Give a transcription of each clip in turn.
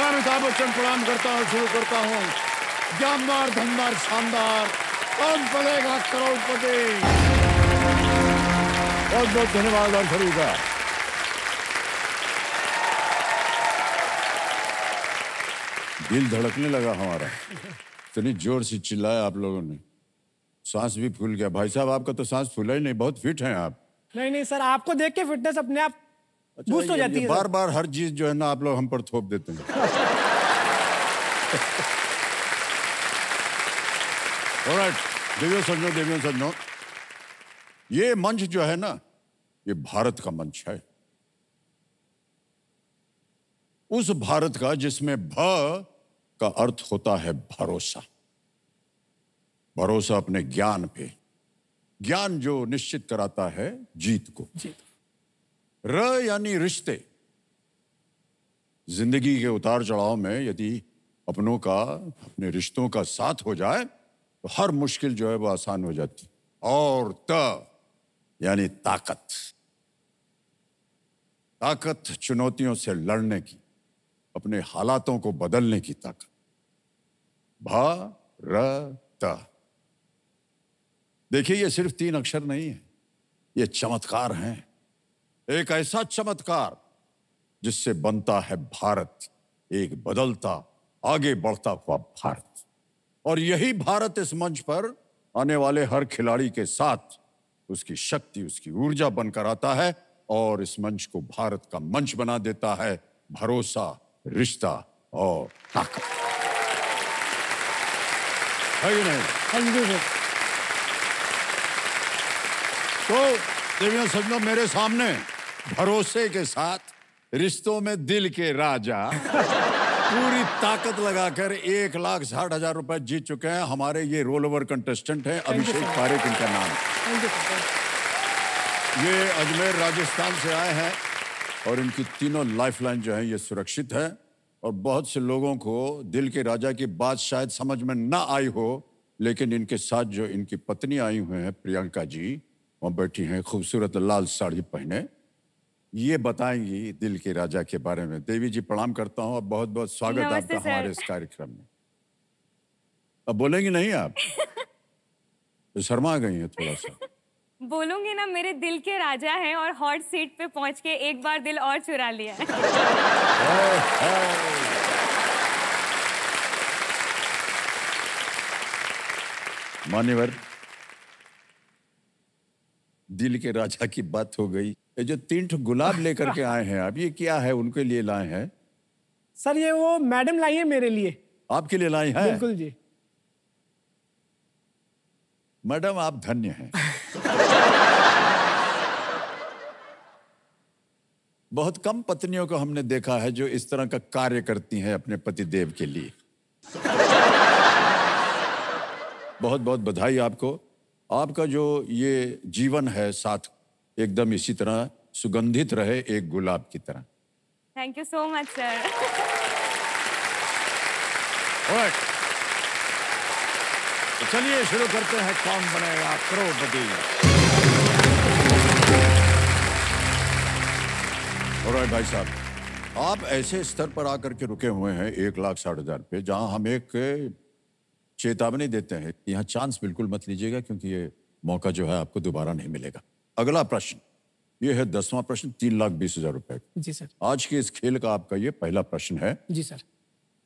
अमिताभ बच्चन प्रणाम करता हूँ, शुरू करता हूँ। जानदार, धनदार, शानदार, कौन बनेगा करोड़पति। बहुत बहुत धन्यवाद और खरीदा। दिल धड़कने लगा हमारा, इतनी जोर से चिल्लाया आप लोगों ने, सांस भी फूल गया। भाई साहब आपका तो सांस फूला ही नहीं, बहुत फिट हैं आप। नहीं नहीं सर, आपको देख के फिटनेस अपने आप बूस्ट हो जाती है। बार बार हर चीज जो है ना आप लोग हम पर थोप देते हैं। ऑलराइट, देवियों सज्जनों, ये मंच जो है ना, ये भारत का मंच है। उस भारत का जिसमें भ का अर्थ होता है भरोसा। भरोसा अपने ज्ञान पे, ज्ञान जो निश्चित कराता है जीत को। र यानी रिश्ते। जिंदगी के उतार चढ़ाव में यदि अपनों का, अपने रिश्तों का साथ हो जाए तो हर मुश्किल जो है वो आसान हो जाती। और त यानी ताकत। ताकत चुनौतियों से लड़ने की, अपने हालातों को बदलने की ताकत। भारत। देखिए ये सिर्फ 3 अक्षर नहीं है, ये चमत्कार हैं। एक ऐसा चमत्कार जिससे बनता है भारत, एक बदलता, आगे बढ़ता हुआ भारत। और यही भारत इस मंच पर आने वाले हर खिलाड़ी के साथ उसकी शक्ति, उसकी ऊर्जा बनकर आता है और इस मंच को भारत का मंच बना देता है। भरोसा, रिश्ता और ताकत। है कि नहीं? हाँ जी सर। तो देवियों सज्जनों, मेरे सामने भरोसे के साथ, रिश्तों में दिल के राजा, पूरी ताकत लगाकर 1,60,000 रुपए जीत चुके हैं हमारे ये रोल ओवर कंटेस्टेंट हैं। अभिषेक पारेख इनका नाम। ये अजमेर राजस्थान से आए हैं और इनकी तीनों लाइफलाइन जो है ये सुरक्षित है। और बहुत से लोगों को दिल के राजा की बात शायद समझ में ना आई हो, लेकिन इनके साथ जो इनकी पत्नी आई हुई है प्रियंका जी, वो बैठी हैं खूबसूरत लाल साड़ी पहने, ये बताएंगी दिल के राजा के बारे में। देवी जी प्रणाम करता हूँ और बहुत बहुत स्वागत आपका हमारे इस कार्यक्रम में। अब बोलेंगी नहीं आप? तो शर्मा गई हैं थोड़ा सा। बोलूंगी ना, मेरे दिल के राजा हैं और हॉट सीट पे पहुंच के एक बार दिल और चुरा लिया है। मान्यवर, दिल के राजा की बात हो गई। ये जो 3 गुलाब लेकर के आए हैं आप, ये क्या है, उनके लिए लाए हैं? सर ये वो मैडम लाई है मेरे लिए। आपके लिए लाए हैं? बिल्कुल जी। मैडम आप धन्य हैं। बहुत कम पत्नियों को हमने देखा है जो इस तरह का कार्य करती हैं अपने पतिदेव के लिए। बहुत बहुत बधाई आपको। आपका जो ये जीवन है साथ, एकदम इसी तरह सुगंधित रहे, एक गुलाब की तरह। Thank you so much sir. तो चलिए शुरू करते हैं, कौन बनेगा करोड़पति। ऑलराइट भाई साहब, आप ऐसे स्तर पर आकर के रुके हुए हैं 1,60,000 पे, जहां हम एक चेतावनी देते हैं, यहाँ चांस बिल्कुल मत लीजिएगा क्योंकि ये मौका जो है आपको दोबारा नहीं मिलेगा। अगला प्रश्न, ये है 10वां प्रश्न, 3,20,000 रुपए। जी सर। आज के इस खेल का आपका ये पहला प्रश्न है। जी सर।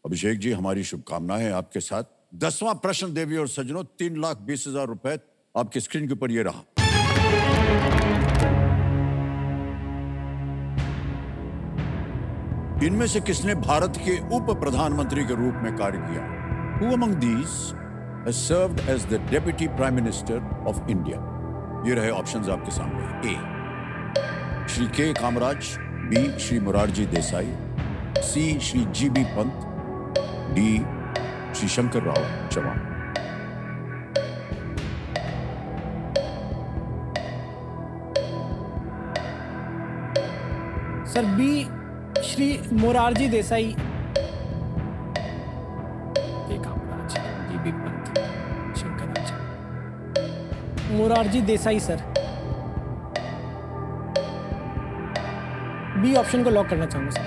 अभिषेक जी, हमारी शुभकामनाएं आपके साथ। 10वां प्रश्न देवी और सज्जनों, 3,20,000 रुपए आपकी स्क्रीन के ऊपर ये रहा। इनमें से किसने भारत के उप प्रधानमंत्री के रूप में कार्य किया? Who among these has served as the Deputy Prime Minister of India? ये रहे ऑप्शंस आपके सामने। A Shri K Kamaraj, B Shri Morarji Desai, C Shri GB. Pant, D Shri Shankar Rao Chauhan. Sir B Shri Morarji Desai. Kamaraj, GB. Pant, Shankaracharya. Morarji Desai sir. B option को लॉक करना चाहूंगा सर।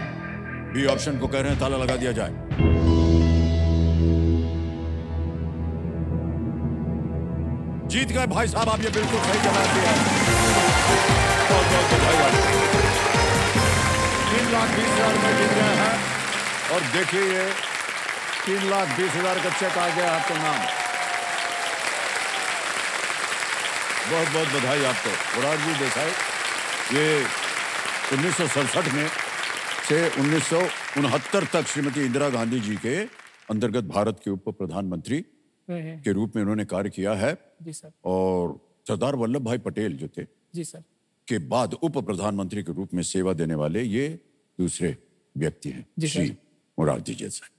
बी ऑप्शन को कह रहे हैं, ताला लगा दिया जाए। जीत गए भाई साहब, आप ये बिल्कुल सही जवाब दिया। बहुत बहुत बधाई आपको। 3,20,000 में जीत गए हैं। और देखिए ये 3,20,000 का चेक आ गया आपके नाम। बहुत बहुत बधाई आपको। मोरारजी देसाई ये 1967 में से 1969 तक श्रीमती इंदिरा गांधी जी के अंतर्गत भारत के उप प्रधानमंत्री के रूप में उन्होंने कार्य किया है। जी सर। और सरदार वल्लभ भाई पटेल जो थे जी सर के बाद उप प्रधानमंत्री के रूप में सेवा देने वाले ये दूसरे व्यक्ति हैं, जी श्री सर। मोरारजी देसाई।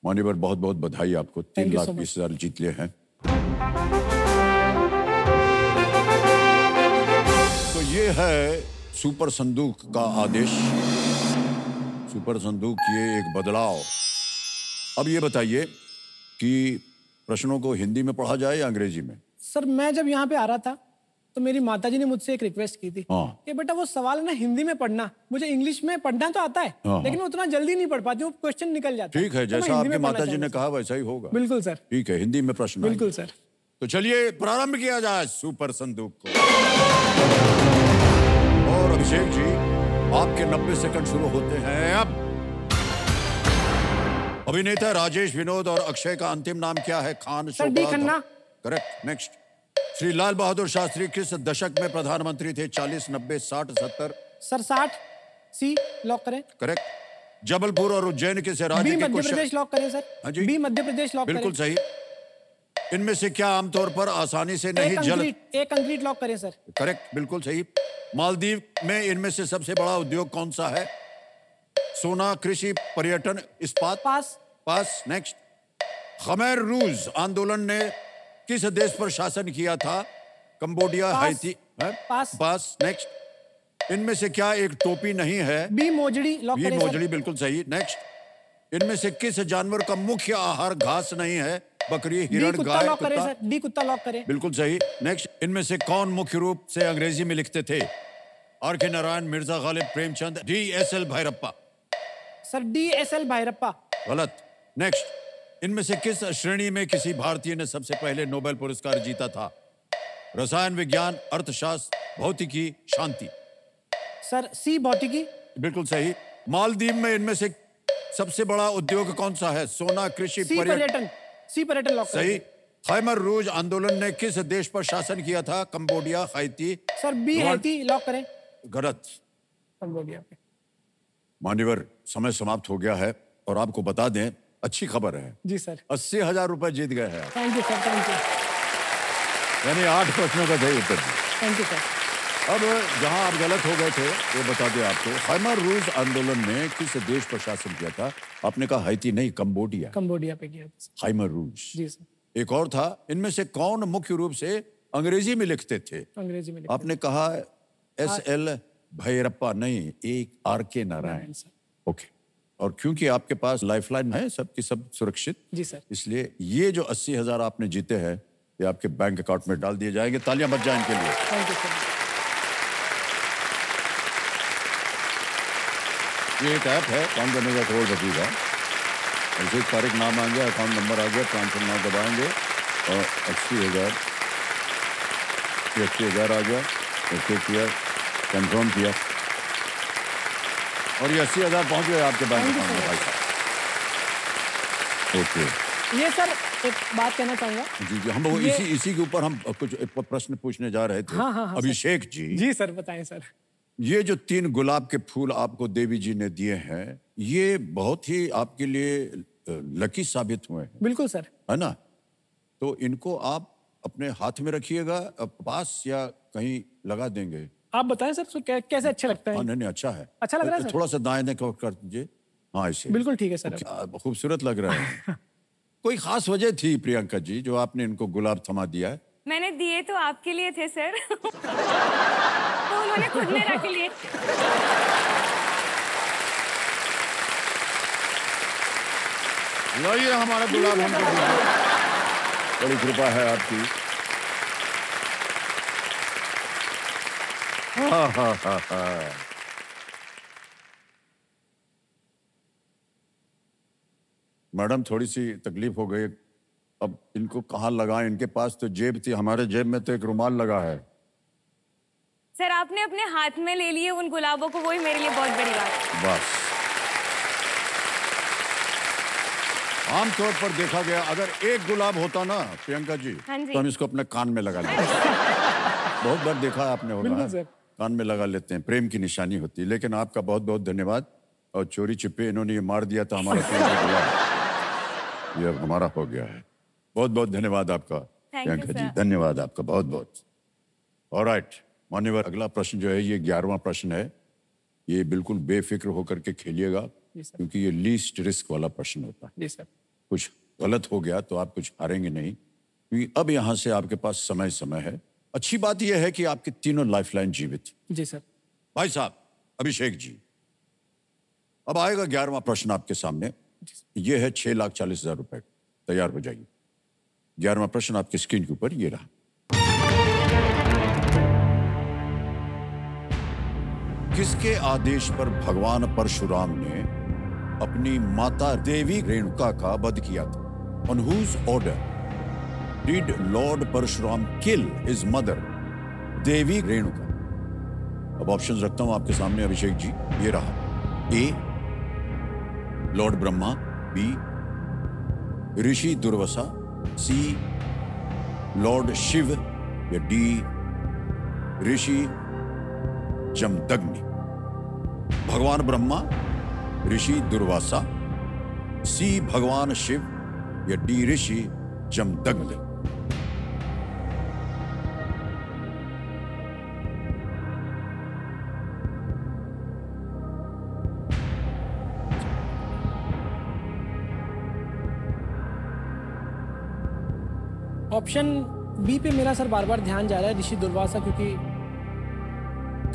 मान्यवर बहुत बहुत बधाई आपको। Thank you so 3,20,000 जीत लिए हैं। तो ये है सुपर संदूक का आदेश। सुपर संदूक ये एक बदलाव। अब ये बताइए कि प्रश्नों को हिंदी में पढ़ा जाए या अंग्रेजी में? सर मैं जब यहाँ पे आ रहा था तो मेरी माताजी ने मुझसे एक रिक्वेस्ट की थी हाँ। कि बेटा वो सवाल ना हिंदी में पढ़ना। मुझे इंग्लिश में पढ़ना तो आता है हाँ। लेकिन उतना जल्दी नहीं पढ़ पाती, वो क्वेश्चन निकल जाता है। ठीक है, तो मैं जैसा हिंदी आपके में पढ़ना माताजी ने चाहूंगा कहा वैसा ही होगा। सर। बिल्कुल सर। ठीक है, हिंदी में प्रश्न बिल्कुल आएंगे। सर। तो चलिए प्रारंभ किया जाए सुपर संदूक को। और अभिषेक जी आपके 90 सेकंड शुरू होते हैं अब। अभिनेता राजेश, विनोद और अक्षय का अंतिम नाम क्या है? Khan, sir, D Khanna. Correct. Next. Shri Lal Bahadur Shastri किस दशक में प्रधानमंत्री थे? 40, 90, 60, 70? सर 60। सी लॉक करें। करेक्ट। जबलपुर और उज्जैन किस राज्य बी के मध्य कुछ? प्रदेश लॉक करें सर। हाँ जी। बी मध्य प्रदेश लॉक करें। बिल्कुल सही। इनमें से क्या आमतौर पर आसानी से नहीं जल? एक कंक्रीट लॉक करें सर। करेक्ट, बिल्कुल सही। मालदीव में इनमें से सबसे बड़ा उद्योग कौन सा है? सोना, कृषि, पर्यटन, इस्पात? पास। पास। नेक्स्ट। खमेर रूज आंदोलन ने किस देश पर शासन किया था? कंबोडिया, पास। हाइती? पास। पास। नेक्स्ट। इनमें से क्या एक टोपी नहीं है? बी मोजड़ी लॉक बी करें सर। मोजड़ी, बिल्कुल सही। नेक्स्ट। इनमें से किस जानवर का मुख्य आहार घास नहीं है? बकरी, डी हिरण, कुत्ता गाय, लॉक करें कुत्ता? सर। डी कुत्ता लॉक करें। बिल्कुल सही। नेक्स्ट। इनमें से कौन मुख्य रूप से अंग्रेजी में लिखते थे? आर के Narayan, Mirza Ghalib, Premchand, DSL Bhyrappa? Sir DSL Bhyrappa. गलत। नेक्स्ट। इनमें से किस श्रेणी में किसी भारतीय ने सबसे पहले नोबेल पुरस्कार जीता था? रसायन विज्ञान, अर्थशास्त्र, भौतिकी, शांति? सर सी भौतिकी। बिल्कुल सही। मालदीव में इनमें से सबसे बड़ा उद्योग कौन सा है? सोना, कृषि, सी पर्यटन। सी पर्यटन लॉक करें। सही। खैबर रूज आंदोलन ने किस देश पर शासन किया था? Cambodia, Haiti? Sir B Haiti lock करें। गलत। कंबोडिया पे। मान्यवर समय समाप्त हो गया है और आपको बता दें अच्छी खबर है, जी सर। 80,000 रुपए जीत गए हैं। Thank you sir. Thank you. यानी 8 प्रश्नों का सही उत्तर दिया। Thank you sir. अब जहां आप गलत हो गए थे वो बता दें आपको। खैबर रूज आंदोलन ने किस देश पर शासन किया था? आपने कहा हाइती नहीं, कंबोडिया। कंबोडिया पे किया था। खैबर रूज। जी सर। एक और था, इनमें से कौन मुख्य रूप से अंग्रेजी में लिखते थे? अंग्रेजी में लिखा आपने कहा SL भैरप्पा नहीं, एक RK नारायण। सर। ओके। और क्योंकि आपके पास लाइफलाइन है, सबकी सब सुरक्षित, जी सर। इसलिए ये जो 80,000 आपने जीते हैं ये आपके बैंक अकाउंट में डाल दिए जाएंगे। तालियां बज जाएं इनके लिए। Thank you sir. ये एक ऐप है, काम करने का करोड़पति का। ऐसे एक तारीख नाम आ गया, अकाउंट नंबर आ गया, ट्रांसफर नाम दबाएंगे और 80,000 आ गया। ओके किया, कंफर्म किया और ये 80,000 पहुंच गए आपके बैंक Thank you, अकाउंट में भाई साहब। ओके ये सर एक बात कहना चाहूंगा। जी जी, हम वो इसी के ऊपर हम कुछ प्रश्न पूछने जा रहे थे। हाँ, हाँ, अभिषेक जी, जी सर बताएं सर। ये जो 3 गुलाब के फूल आपको देवी जी ने दिए हैं, ये बहुत ही आपके लिए लकी साबित हुए हैं, बिल्कुल सर। है ना? तो इनको आप अपने हाथ में रखिएगा पास या कहीं लगा देंगे? आप बताएं सर, कैसे अच्छा लगता हाँ है? नहीं अच्छा है। अच्छा लग रहा है सर? थोड़ा सा दाएं ने कर दीजिए। हाँ ऐसे बिल्कुल ठीक है सर। क्या खूबसूरत लग रहा है। कोई खास वजह थी प्रियंका जी जो आपने इनको गुलाब थमा दिया है? मैंने दिए तो आपके लिए थे सर। तो उन्होंने खुद में रख लिए। लाइए हमारा गुलाब हमको दीजिए। बड़ी कृपा है आपकी। हाँ। मैडम थोड़ी सी तकलीफ हो गई। अब इनको कहाँ लगाएं? इनके पास तो जेब थी, हमारे जेब में तो एक रुमाल लगा है। सर आपने अपने हाथ में ले लिए उन गुलाबों को, वही मेरे लिए बहुत बड़ी बात है। बस आमतौर पर देखा गया अगर एक गुलाब होता ना प्रियंका जी, हाँ जी। तो हम इसको अपने कान में लगा लेते। बहुत बार देखा आपने होगा, बिल्कुल सर। कान में लगा लेते हैं, प्रेम की निशानी होती है। लेकिन आपका बहुत बहुत धन्यवाद। और चोरी छिपे इन्होंने ये मार दिया था हमारा प्रेम का गुलाब। ये अब हमारा हो गया है। बहुत बहुत धन्यवाद आपका प्रियंका जी, सर। धन्यवाद आपका बहुत बहुत। ऑलराइट मान्यवर, अगला प्रश्न जो है ये 11वां प्रश्न है। ये बिल्कुल बेफिक्र होकर के खेलिएगा जी सर। क्योंकि ये लीस्ट रिस्क वाला प्रश्न होता है। जी सर। कुछ गलत हो गया तो आप कुछ हारेंगे नहीं, क्योंकि अब यहां से आपके पास समय है। अच्छी बात यह है कि आपकी तीनों लाइफलाइन जीवित। जी सर। भाई साहब अभिषेक जी, अब आएगा 11वां प्रश्न आपके सामने। यह है 6,40,000 रुपए। तैयार हो जाइए। 11वां प्रश्न आपकी स्क्रीन के ऊपर ये रहा। किसके आदेश पर भगवान परशुराम ने अपनी माता देवी रेणुका का वध किया था? On whose order did Lord Parashuram kill his mother देवी रेणुका? अब ऑप्शंस रखता हूं आपके सामने अभिषेक जी, ये रहा। ए लॉर्ड ब्रह्मा, बी ऋषि दुर्वासा, सी लॉर्ड शिव या डी ऋषि जमदग्नि। भगवान ब्रह्मा, ऋषि दुर्वासा, सी भगवान शिव या डी ऋषि जमदग्नि। ऑप्शन बी पे मेरा सर बार बार ध्यान जा रहा है, ऋषि दुर्वासा, क्योंकि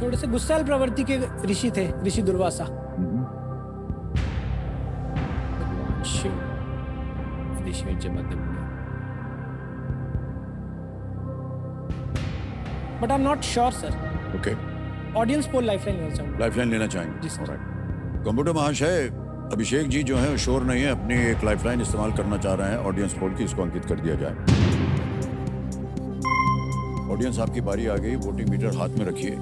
थोड़े से गुस्सैल प्रवृत्ति के ऋषि थे ऋषि दुर्वासा। शिव, ऋषि Jamadagni. But I am not sure sir. Okay, audience poll lifeline लेना चाहूंगा। लाइफलाइन लेना चाहेंगे? जी सर। कंप्यूटर महाशय, अभिषेक जी जो है श्योर नहीं है, अपनी एक लाइफलाइन इस्तेमाल करना चाह रहे हैं ऑडियंस पोल की, इसको अंकित कर दिया जाए। ऑडियंस आपकी बारी आ गई, वोटिंग मीटर हाथ में रखिए,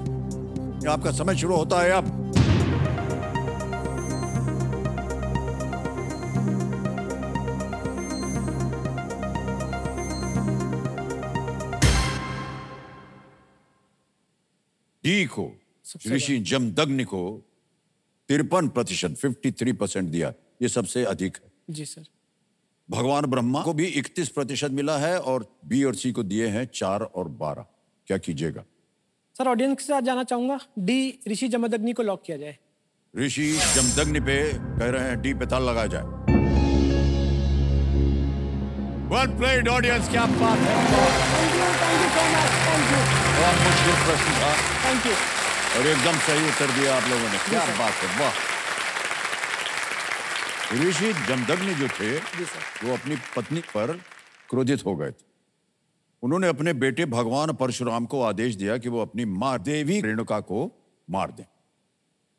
आपका समय शुरू होता है अब। डी को, ऋषि जमदग्नि को 53%, 53% दिया, ये सबसे अधिक है। जी सर। भगवान ब्रह्मा को भी 31% मिला है और बी और सी को दिए हैं 4 और 12। क्या कीजिएगा? सर ऑडियंस के साथ जाना चाहूंगा, डी ऋषि जमदग्नि को लॉक किया जाए। ऋषि जमदग्नि पे कह रहे हैं डी पे ताला लगाया जाए। वेल प्लेड ऑडियंस, क्या बात है। Thank you so much, thank you. बहुत मुश्किल प्रश्न था थैंक यू। और एकदम सही उत्तर दिया आप लोगों ने, क्या बात है, वाह। ऋषि जमदग्नि जो थे वो अपनी पत्नी पर क्रोधित हो गए थे। उन्होंने अपने बेटे भगवान परशुराम को आदेश दिया कि वो अपनी मां देवी रेणुका को मार दें।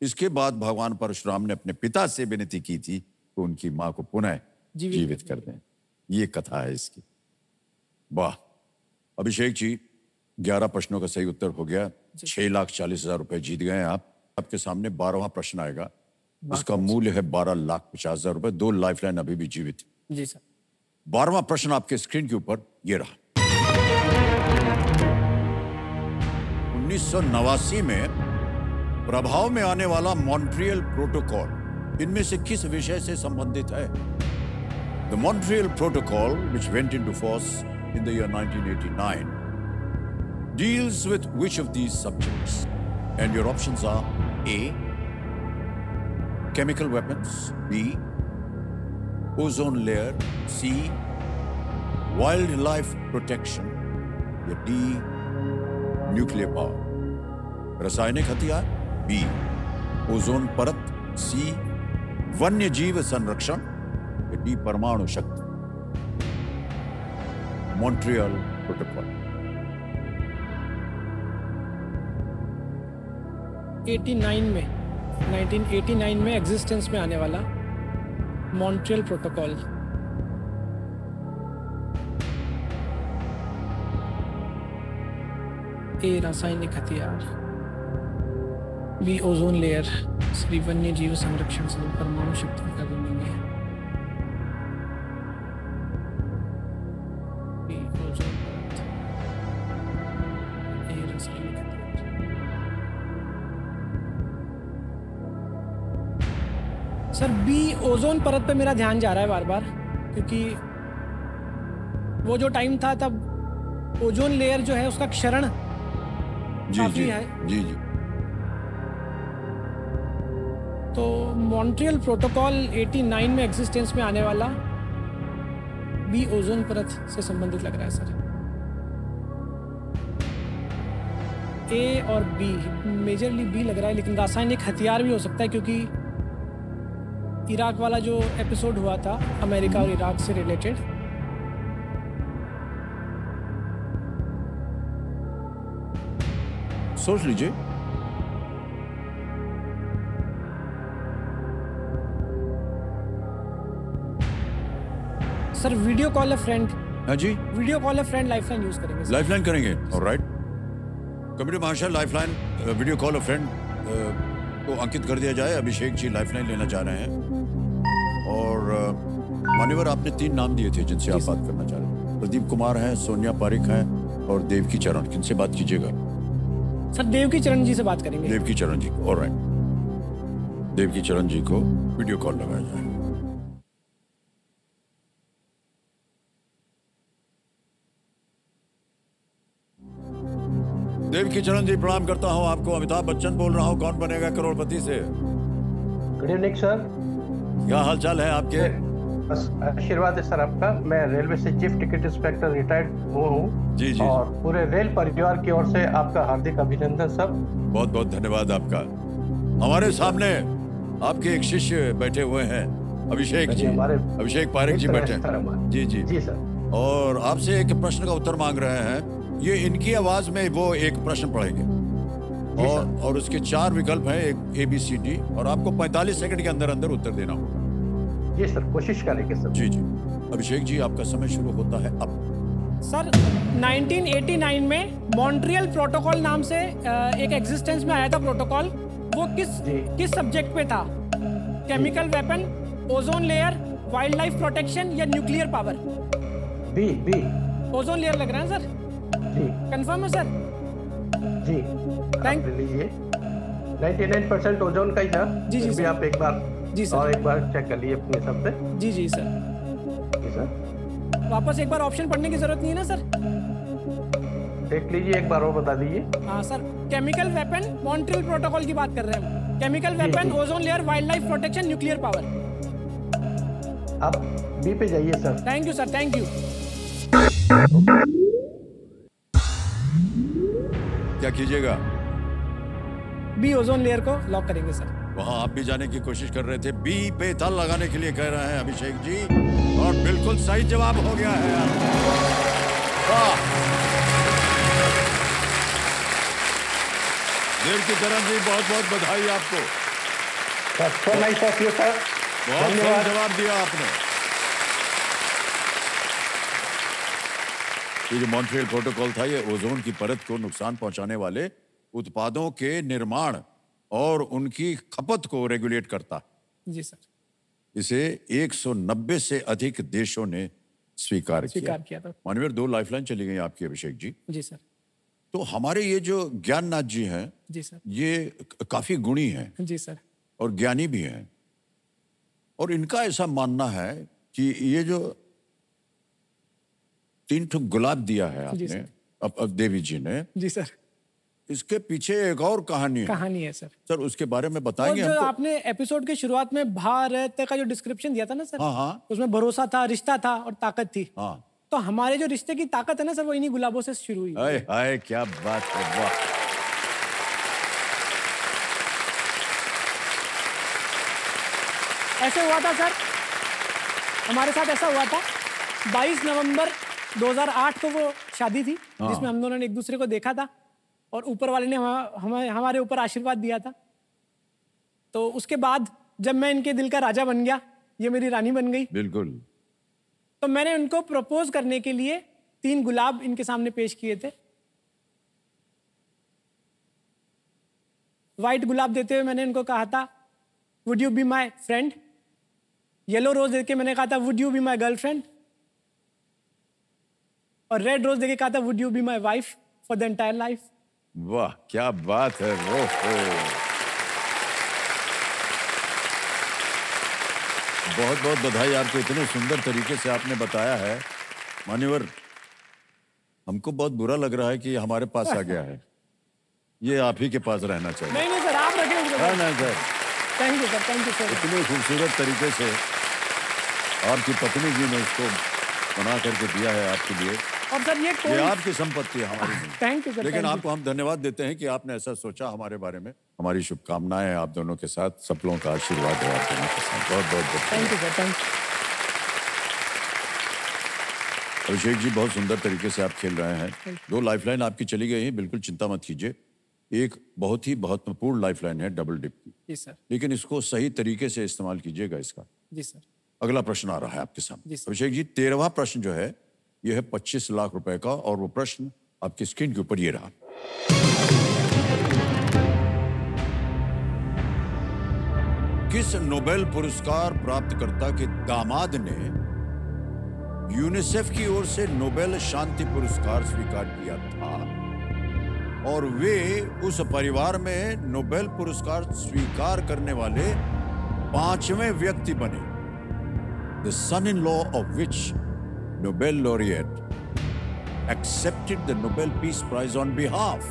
इसके बाद भगवान परशुराम ने अपने पिता से विनती की थी कि उनकी मां को पुनः जीवित कर दें। ये कथा है इसकी। वाह अभिषेक जी, 11 प्रश्नों का सही उत्तर हो गया। 6,40,000 रुपए जीत गए आप। आपके सामने 12वां प्रश्न आएगा, उसका मूल्य है 12,50,000 रुपए। 2 लाइफलाइन अभी भी जीवित। जी सर। 12वां प्रश्न आपके स्क्रीन के ऊपर ये रहा। 1989 में प्रभाव में आने वाला मॉन्ट्रियल प्रोटोकॉल इनमें से किस विषय से संबंधित है? The Montreal Protocol, which went into force in the year 1989 deals with which of these subjects? And your options are A, chemical weapons, B, ozone layer, C, wildlife protection, या D, nuclear power. रासायनिक हथियार, B, ozone परत, C, वन्य जीव संरक्षण, या D, परमाणु शक्ति. Montreal protocol. 89 में 1989 में एग्जिस्टेंस में आने वाला मॉन्ट्रियल प्रोटोकॉल. ए रासायनिक हथियार, बी ओजोन लेयर, सी वन्य जीव संरक्षण, से परमाणु शक्ति का नहीं है. बी ओजोन परत, ए रासायनिक हथियार. सर बी ओजोन परत पे मेरा ध्यान जा रहा है बार बार, क्योंकि वो जो टाइम था तब ओजोन लेयर जो है उसका क्षरण जी काफी जी है. जी जी. तो मॉन्ट्रियल प्रोटोकॉल 89 में एग्जिस्टेंस में आने वाला बी ओजोन परत से संबंधित लग रहा है सर. ए और बी, मेजरली बी लग रहा है, लेकिन रासायनिक हथियार भी हो सकता है, क्योंकि इराक वाला जो एपिसोड हुआ था अमेरिका और इराक से रिलेटेड. सोच लीजिए. Sir video call a friend, हाँ जी, video call a friend lifeline use करेंगे सर. लाइफलाइन करेंगे. ऑलराइट. कमिटी महाशय, lifeline video call a friend को अंकित कर दिया जाए. अभिषेक जी लाइफलाइन लेना चाह रहे हैं. और मान्यवर, आपने 3 नाम दिए थे जिनसे आप बात करना चाह रहे हैं. प्रदीप कुमार हैं, सोनिया पारिक हैं और देवकी चरण. किनसे बात कीजिएगा? सर देवकी चरण जी से बात करेंगे. देवकी चरण जी. ऑलराइट. देवकी चरण जी को वीडियो कॉल लगाया जाए. देवकी चरण जी, प्रणाम करता हूं आपको. अमिताभ बच्चन बोल रहा हूं, कौन बनेगा करोड़पति से. Good evening sir. क्या हाल चाल है आपके? बस आशीर्वाद है सर आपका. मैं रेलवे से चीफ टिकट इंस्पेक्टर रिटायर्ड हुआ हूँ. जी जी. और पूरे रेल परिवार की ओर से आपका हार्दिक अभिनंदन सर. बहुत बहुत धन्यवाद आपका. हमारे सामने आपके एक शिष्य बैठे हुए हैं, अभिषेक जी. अभिषेक पारिक जी बैठे हैं. जी जी जी सर. और आपसे एक प्रश्न का उत्तर मांग रहे हैं. ये इनकी आवाज में वो एक प्रश्न पढ़ेंगे और उसके 4 विकल्प हैं, एक ABCD, और आपको 45 सेकंड के अंदर अंदर उत्तर देना होगा. जी सर, कोशिश करेंगे सर. जी जी. अभिषेक जी, आपका समय शुरू होता है अब. सर 1989 में मॉन्ट्रियल प्रोटोकॉल नाम से एक एग्जिस्टेंस में आया था प्रोटोकॉल. वो किस सब्जेक्ट पे था? Chemical weapon, ozone layer, wild life protection या nuclear power? B. Ozone layer लग रहा है सर. जी. कंफर्म है सर? जी. थैंक लीजिए. 99% ओजोन का ही था. जी जी भी सर. आप एक बार जी सर. और एक बार चेक कर लिए अपने हिसाब से. जी जी सर. जी सर. वापस एक बार ऑप्शन पढ़ने की जरूरत नहीं है ना सर? देख लीजिए, एक बार और बता दीजिए. हाँ sir, chemical weapon, Montreal protocol की बात कर रहे हैं. Chemical weapon, ozone layer, wild life protection, nuclear power. आप बी पे जाइए sir. Thank you sir. Thank you. क्या कीजिएगा? बी ओजोन लेयर को लॉक करेंगे सर. वहां आप भी जाने की कोशिश कर रहे थे. बी पे ताल लगाने के लिए कह रहे हैं अभिषेक जी, और बिल्कुल सही जवाब हो गया है. वाह. देवकी चरण जी, बहुत बहुत बधाई आपको. So nice of you sir. बहुत सही जवाब दिया आपने. ये जो मॉन्ट्रियल प्रोटोकॉल था, ये ओजोन की परत को नुकसान पहुंचाने वाले उत्पादों के निर्माण और उनकी खपत को रेगुलेट करता. जी सर. इसे 190 से अधिक देशों ने स्वीकार किया था. मानवीय 2 लाइफलाइन चली गई आपकी अभिषेक जी. जी सर. तो हमारे ये जो ज्ञाननाथ जी हैं, जी सर, ये काफी गुणी हैं. जी सर. और ज्ञानी भी हैं. और इनका ऐसा मानना है कि ये जो 3 ठो गुलाब दिया है जी आपने, सर। अब देवी जी ने, जी सर। इसके पीछे एक और कहानी है सर। सर, उसके बारे में वो बताएंगे जो हमको? आपने एपिसोड के शुरुआत में भारत का जो डिस्क्रिप्शन दिया था ना सर, हाँ, हाँ। उसमें भरोसा था, रिश्ता था और ताकत थी। हाँ। तो हमारे जो रिश्ते की ताकत है ना सर, वो इन्हीं गुलाबों से शुरू हुई। हाय हाय, क्या बात है, वाह। ऐसे हुआ था सर, हमारे साथ ऐसा हुआ था, 22 नवंबर 2008 को वो शादी थी जिसमें हम दोनों ने एक दूसरे को देखा था और ऊपर वाले ने हमारे ऊपर आशीर्वाद दिया था। तो उसके बाद जब मैं इनके दिल का राजा बन गया, ये मेरी रानी बन गई, बिल्कुल। तो मैंने उनको प्रपोज करने के लिए 3 गुलाब इनके सामने पेश किए थे। व्हाइट गुलाब देते हुए मैंने इनको कहा था, would you be my friend. Yellow rose देके मैंने कहा था, would you be my girlfriend. और रेड रोज देके कहा था, would you be my wife for the entire life. वाह, क्या बात है, वो बहुत बहुत बधाई आपको, इतने सुंदर तरीके से आपने बताया है। मान्यवर, हमको बहुत बुरा लग रहा है कि ये हमारे पास आ गया है, ये आप ही के पास रहना चाहिए। नहीं सर, आप रखें उसको। नहीं sir, thank you sir, thank you sir. इतने खूबसूरत तरीके से आपकी पत्नी जी ने इसको बना करके दिया है आपके लिए। और सर ये आपकी संपत्ति है, हमारी नहीं। Thank you sir. लेकिन आपको हम धन्यवाद देते हैं कि आपने ऐसा सोचा हमारे बारे में। हमारी शुभकामनाएं आप दोनों के साथ, सब लोगों का आशीर्वाद है आप दोनों के साथ। बहुत बहुत thank you sir, thank you. Abhishek ji, बहुत सुंदर तरीके से आप खेल रहे हैं। 2 लाइफलाइन आपकी चली गई हैं, बिल्कुल चिंता मत कीजिए। एक बहुत ही महत्वपूर्ण लाइफलाइन है डबल डिप की। जी सर। लेकिन इसको सही तरीके से इस्तेमाल कीजिएगा इसका। जी सर। अगला प्रश्न आ रहा है आपके सामने। जी सर। अभिषेक जी, 13वां प्रश्न जो है यह है 25 लाख रुपए का, और वो प्रश्न आपकी स्क्रीन के ऊपर ये रहा। किस नोबेल पुरस्कार प्राप्तकर्ता के दामाद ने यूनिसेफ की ओर से नोबेल शांति पुरस्कार स्वीकार किया था और वे उस परिवार में नोबेल पुरस्कार स्वीकार करने वाले 5वें व्यक्ति बने? The son-in-law of which Nobel laureate accepted the Nobel Peace Prize on behalf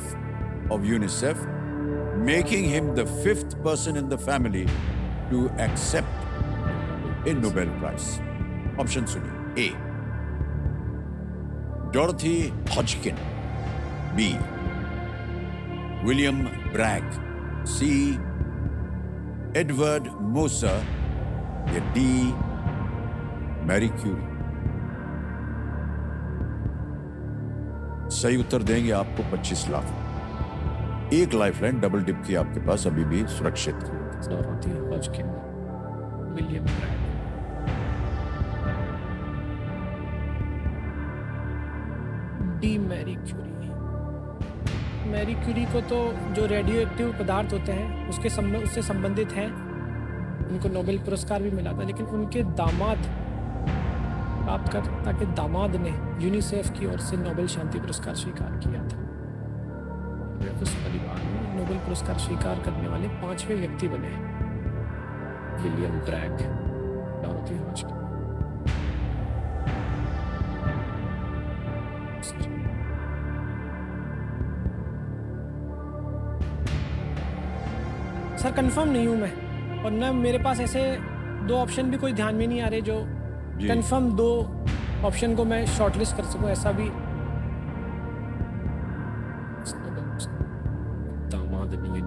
of UNICEF, making him the 5th person in the family to accept a Nobel Prize. Option सुनिए। A. Dorothy Hodgkin. B. William Bragg. C. Edward Moser. या D. Marie Curie. सही उत्तर देंगे आपको 25 लाख। एक lifeline double dip की आपके पास अभी भी सुरक्षित है। Dorothy Hodgkin, William Bragg. D Marie Curie. Marie Curie को तो जो रेडियो एक्टिव पदार्थ होते हैं उससे संबंधित हैं, उनको नोबेल पुरस्कार भी मिला था, लेकिन उनके दामाद, प्राप्तकर्ता के दामाद ने यूनिसेफ की ओर से नोबेल शांति पुरस्कार स्वीकार किया था। उस परिवार में नोबेल पुरस्कार स्वीकार करने वाले 5वें व्यक्ति बने, William Bragg, Dorothy Hodgkin. Sir confirm नहीं हूं मैं, और न मेरे पास ऐसे 2 ऑप्शन भी कोई ध्यान में नहीं आ रहे जो कंफर्म 2 ऑप्शन को मैं शॉर्टलिस्ट कर सकूं, ऐसा भी। दामाद नहीं है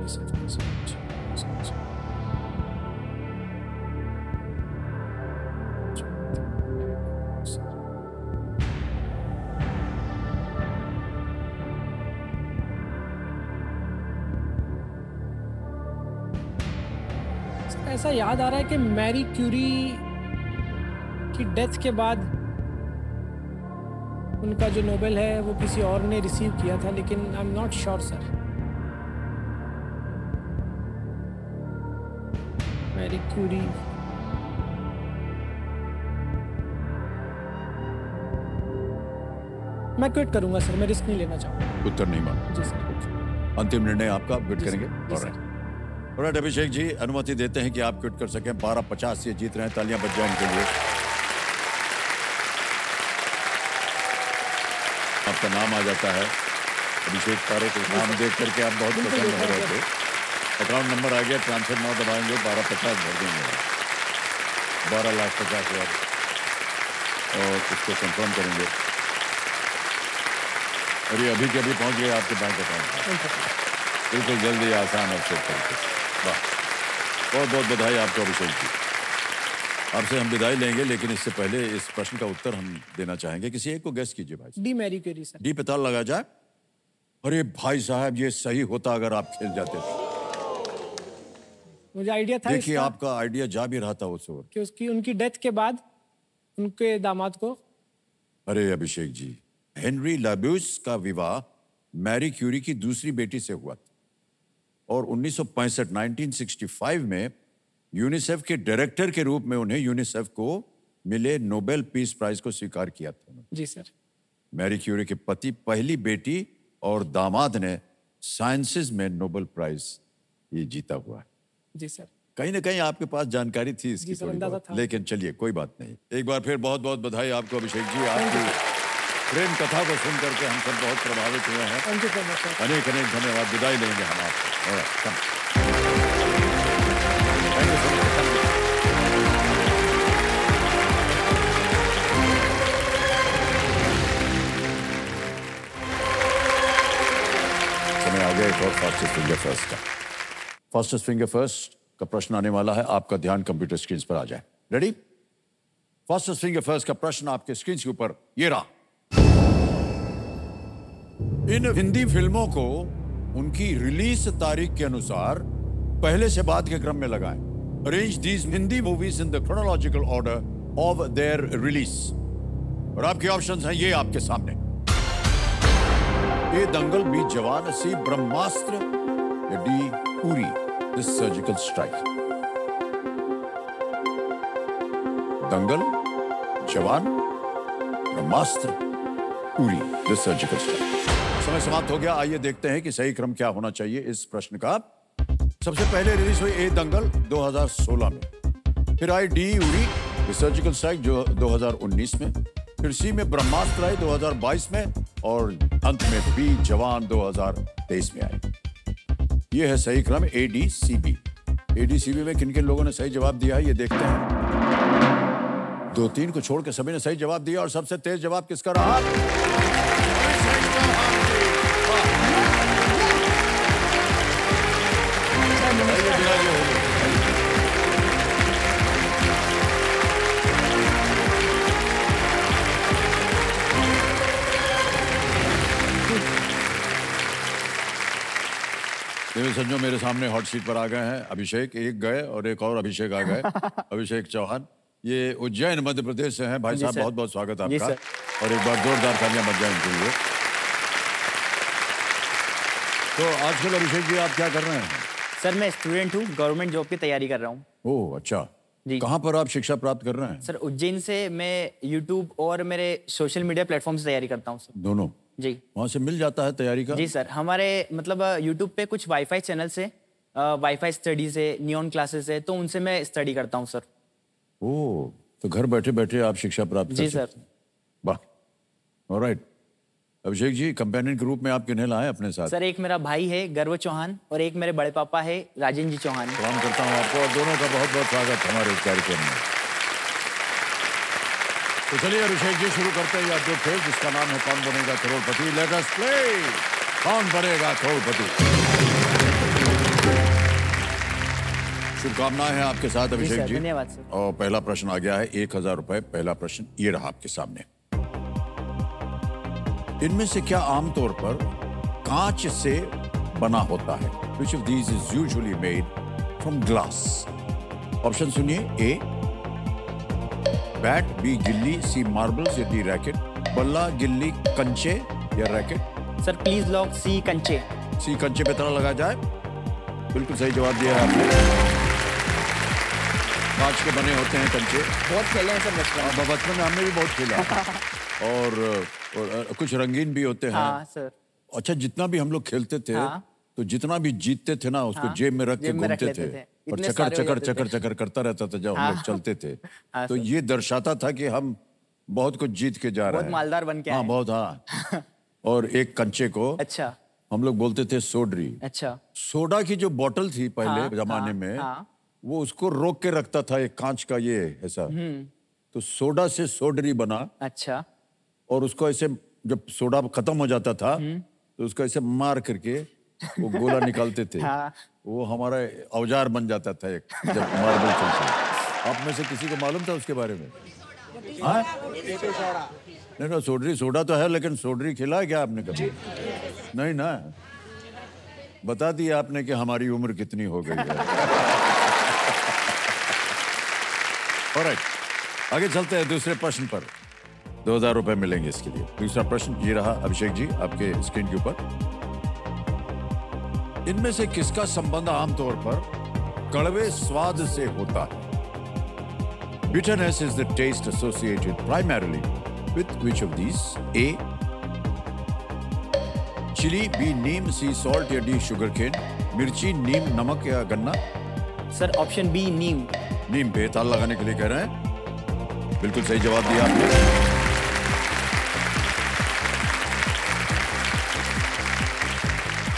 ऐसा याद आ रहा है कि मैरी क्यूरी की डेथ के बाद उनका जो नोबेल है वो किसी और ने रिसीव किया था, लेकिन I am not sure sir. Marie Curie, मैं क्विट करूंगा सर, मैं रिस्क नहीं लेना चाहूंगा। उत्तर नहीं मानो? जी सर। अंतिम निर्णय आपका, क्विट करेंगे? ऑलराइट, अभिषेक जी, अनुमति देते हैं कि आप क्विट कर सकें। 1250 ये जीत रहे हैं, तालियां बज जाएं इनके लिए। आपका नाम आ जाता है। अभिषेक पारेख नाम देख करके आप बहुत पसंद हो रहे थे। अकाउंट नंबर आ गया, ट्रांसफर नाउ दबाएंगे, 1250 भर देंगे, 12,50,000 और उसको कंफर्म करेंगे। और ये अभी के अभी पहुंच गए आपके बैंक अकाउंट में, बिल्कुल जल्दी, आसान और सेफ तरीके से। वाह, बहुत बहुत बधाई आपको अभिषेक जी। आपसे हम विदाई लेंगे, लेकिन इससे पहले इस प्रश्न का उत्तर हम देना चाहेंगे। किसी एक को गेस कीजिए भाई। D Marie Curie sir. D पे ताला लगा जाए। अरे भाई साहब, ये सही होता अगर आप खेल जाते तो। मुझे आइडिया था देखिए, इसका आपका आइडिया जा भी रहा था उस ओर। कि उसकी उनकी डेथ के बाद उनके दामाद को। अरे अभिषेक जी, हेनरी लाब्यूस का विवाह मैरी क्यूरी की दूसरी बेटी से हुआ था और 1965 में यूनिसेफ के डायरेक्टर के रूप में उन्हें यूनिसेफ को मिले नोबेल पीस प्राइज को स्वीकार किया था। जी सर। मैरी क्यूरी के पति, पहली बेटी और दामाद ने साइंसेज में नोबेल प्राइज ये जीता हुआ है। जी सर। कहीं ना कहीं आपके पास जानकारी थी इसकी जी सर, थोड़ी अंदाजा बहुत, था। लेकिन चलिए कोई बात नहीं। एक बार फिर बहुत बहुत बधाई आपको अभिषेक जी। आपकी प्रेम कथा को सुन करके हम सब बहुत प्रभावित हुए हैं। Thank you so much sir. अनेक अनेक धन्यवाद। विदाई लेंगे हम आपको। Thank you so much. समय आ गया एक और फास्टेस्ट फिंगर फर्स्ट का। फास्टेस्ट फिंगर फर्स्ट का प्रश्न आने वाला है। आपका ध्यान कंप्यूटर स्क्रीन पर आ जाए। रेडी? फास्टेस्ट फिंगर फर्स्ट का प्रश्न आपके स्क्रीन के ऊपर ये रहा। इन हिंदी फिल्मों को उनकी रिलीज तारीख के अनुसार पहले से बाद के क्रम में लगाएं। Arrange these Hindi movies in the chronological order of their release. और आपके ऑप्शंस हैं ये आपके सामने। ए दंगल, बी जवान, सी ब्रह्मास्त्र, या D Uri the surgical strike. Dangal, Jawan, Brahmastra, Uri the surgical strike. समय समाप्त हो गया। आइए देखते हैं कि सही क्रम क्या होना चाहिए इस प्रश्न का। सबसे पहले रिलीज हुई ए दंगल 2016 में, फिर I D Uri the surgical strike जो 2019 में, फिर सी में ब्रह्मास्त्र आई 2022 में, और अंत में बी जवान 2023 में आई। यह है सही क्रम ADCB। ADCB में किन किन लोगों ने सही जवाब दिया है ये देखते हैं। 2-3 को छोड़ के सभी ने सही जवाब दिया। और सबसे तेज जवाब किसका रहा? संजो मेरे सामने हॉट सीट पर आ गए हैं। अभिषेक एक गए और एक और अभिषेक आ गए। अभिषेक चौहान, ये उज्जैन मध्य प्रदेश से हैं। भाई साहब बहुत बहुत स्वागत आपका। और एक बार जोरदार तालियां बज जाएं इनके लिए। तो आजकल अभिषेक जी आप क्या कर रहे हैं? सर मैं स्टूडेंट हूँ, गवर्नमेंट जॉब की तैयारी कर रहा हूँ। ओह अच्छा जी। कहाँ पर आप शिक्षा प्राप्त कर रहे हैं? सर उज्जैन से मैं यूट्यूब और मेरे सोशल मीडिया प्लेटफॉर्म से तैयारी करता हूँ सर। दोनों? जी। वहाँ से मिल जाता है तैयारी का? जी सर, हमारे मतलब यूट्यूब पे कुछ वाईफाई चैनल से वाईफाई स्टडीज है, नियॉन क्लासेस है, तो उनसे मैं स्टडी करता हूँ सर। ओह, तो घर बैठे बैठे आप शिक्षा प्राप्त कर जी सकते हैं। वाह, ऑलराइट। अभिषेक जी, कंपेनियन के रूप में आप किन्हें लाए अपने साथ? सर एक मेरा भाई है गर्व चौहान और एक मेरे बड़े पापा है राजेंद्र जी चौहान। सलाम करता हूँ आपको और दोनों का बहुत बहुत स्वागत हमारे इस कार्यक्रम में। तो चलिए अभिषेक जी शुरू करते हैं यार जो खेल जिसका नाम है कौन बनेगा करोड़पति। लेट अस प्ले कौन बनेगा करोड़पति। शुभकामनाएं हैं आपके साथ अभिषेक जी। धन्यवाद सर। और पहला प्रश्न आ गया है 1000 रुपए। पहला प्रश्न ये रहा आपके सामने। इनमें से क्या आमतौर पर कांच से बना होता है? Which of these is usually made from glass? Option सुनिए। ए बैट, बी गिल्ली, सी मार्बल्स या डी रैकेट। बल्ला, गिल्ली, कंचे या रैकेट। सर प्लीज लॉक सी कंचे। सी कंचे पे ताला लगा जाए। बिल्कुल सही जवाब दिया है आपने। कांच के बने होते हैं कंचे। बहुत खेले हैं सर बचपन में। बचपन में हमने भी बहुत खेला। और कुछ रंगीन भी होते हैं। हाँ सर। अच्छा, जितना भी हम लोग खेलते थे हाँ। तो जितना भी जीतते थे ना उसको जेब में रख के घूमते थे और इतने चकर सारे हो चकर जाते चकर थे। चकर करता रहता था जब हम लोग चलते थे। हाँ तो सर। ये दर्शाता था कि हम बहुत कुछ जीत के जा रहे बहुत हैं। मालदार बन के हाँ आए हैं। बहुत। हाँ और एक कंचे को अच्छा हम लोग बोलते थे सोडरी। अच्छा सोडा की जो बोतल थी पहले हाँ, जमाने हाँ, में, हाँ। वो उसको रोक के रखता था, एक कांच का ये ऐसा, तो सोडा से सोडरी बना। अच्छा और उसको ऐसे जब सोडा खत्म हो जाता था तो उसको ऐसे मार करके वो गोला निकालते थे। हाँ। वो हमारा औजार बन जाता था एक, जब मार्बल चलता। आप में से किसी को मालूम था उसके बारे में? हाँ? नहीं ना, सोडरी सोडा तो है, लेकिन सोडरी खिला है क्या आपने कभी? नहीं ना। बता दिया आपने कि हमारी उम्र कितनी हो गई है। ऑलराइट, आगे चलते हैं दूसरे प्रश्न पर। 2000 रुपए मिलेंगे इसके लिए। दूसरा प्रश्न ये रहा अभिषेक जी आपके स्क्रीन के ऊपर। इनमें से किसका संबंध आमतौर पर कड़वे स्वाद से होता है? Bitterness is the taste associated primarily with which of these? A. Chili, B. Neem, C. Salt या D. Sugarcane? मिर्ची, नीम, नमक या गन्ना? सर ऑप्शन बी नीम। नीम पे ताल लगाने के लिए कह रहे हैं। बिल्कुल सही जवाब दिया आपने।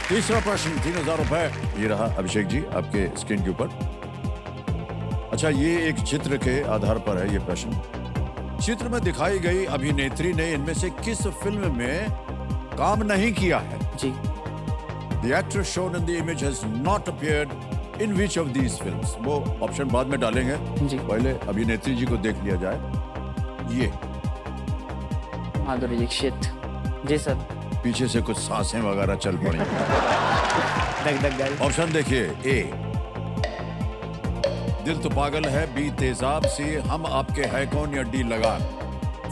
तीसरा प्रश्न 3000 रुपए, ये रहा अभिषेक जी आपके स्क्रीन के ऊपर। अच्छा, ये एक चित्र के आधार पर है ये प्रश्न। चित्र में दिखाई गई अभिनेत्री ने इनमें से किस फिल्म में काम नहीं किया है? जी। The actress shown in the image has not appeared in which of these films? वो ऑप्शन बाद में डालेंगे, जी। पहले अभिनेत्री जी को देख लिया जाए। ये माधुरी दीक्षित। जी सर। पीछे से कुछ सांसें वगैरह चल पड़ी। दग दग गई। ऑप्शन देखिए। ए, दिल तो पागल है, बी तेजाब, सी हम आपके है कौन या डी लगान?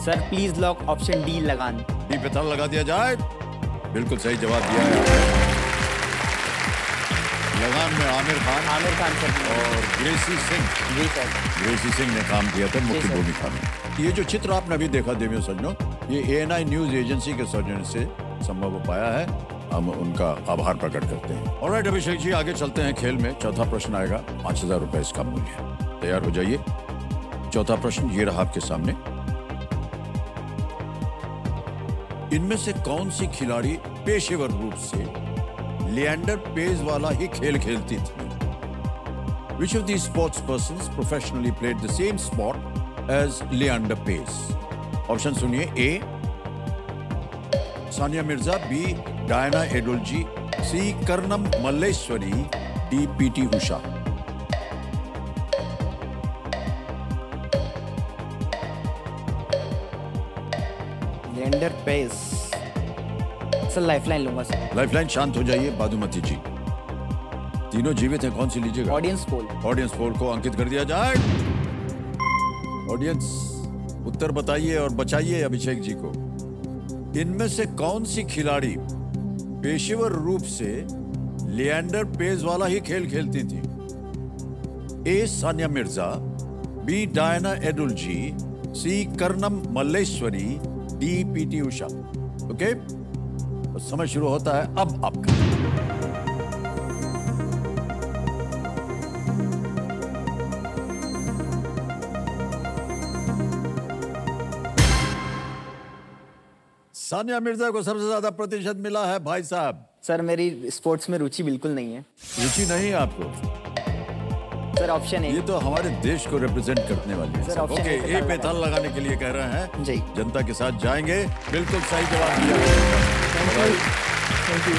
Sir please lock option D लगान। डी पे ताला लगा दिया जाए। बिल्कुल सही जवाब दिया है आपने। लगान में आमिर खान सर। और ग्रेसी सिंह। जी सर। ग्रेसी सिंह ने काम किया था मुख्य सर। भूमिका में। ये जो चित्र आपने अभी देखा देवियों सज्जनों, ये ANI न्यूज एजेंसी के सौजन्य से संभव हो पाया है। हम उनका आभार प्रकट करते हैं। ऑलराइट अभिषेक जी, आगे चलते हैं खेल में। चौथा प्रश्न आएगा, 5000 रुपए इसका मूल्य। तैयार हो जाइए। चौथा प्रश्न ये रहा आपके सामने। इनमें से कौन सी खिलाड़ी पेशेवर रूप से लिएंडर पेस वाला ही खेल खेलती थी? Which of these sports persons professionally played the same sport as Leander Paes? Option सुनिए। ए, सानिया मिर्जा, बी, डायना एडुल्जी, सी, Karnam Malleswari, D, PT Usha. Leander pace. Sir lifeline लूंगा सर। लाइफलाइन। शांत हो जाइए बादुमती जी। तीनों जीवित हैं, कौन सी लीजिएगा? Audience poll. ऑडियंस पोल को अंकित कर दिया जाए। ऑडियंस उत्तर बताइए और बचाइए अभिषेक जी को। इनमें से कौन सी खिलाड़ी पेशेवर रूप से लिएंडर पेस वाला ही खेल खेलती थी? ए, सानिया मिर्जा, बी, डायना एडुल्जी, सी, Karnam Malleswari, D, PT Usha. Okay, तो समय शुरू होता है अब आपका। सानिया मिर्जा को सबसे ज्यादा प्रतिशत मिला है भाई साहब। सर मेरी स्पोर्ट्स में रुचि बिल्कुल नहीं है। रुचि नहीं है आपको? Sir option A. ये तो हमारे देश को रिप्रेजेंट करने वाली है। सर, ऑप्शन ओके, ए ए पे ताला लगाने के लिए कह रहे हैं। जी। जनता के साथ जाएंगे। बिल्कुल सही जवाब दिया। Thank you.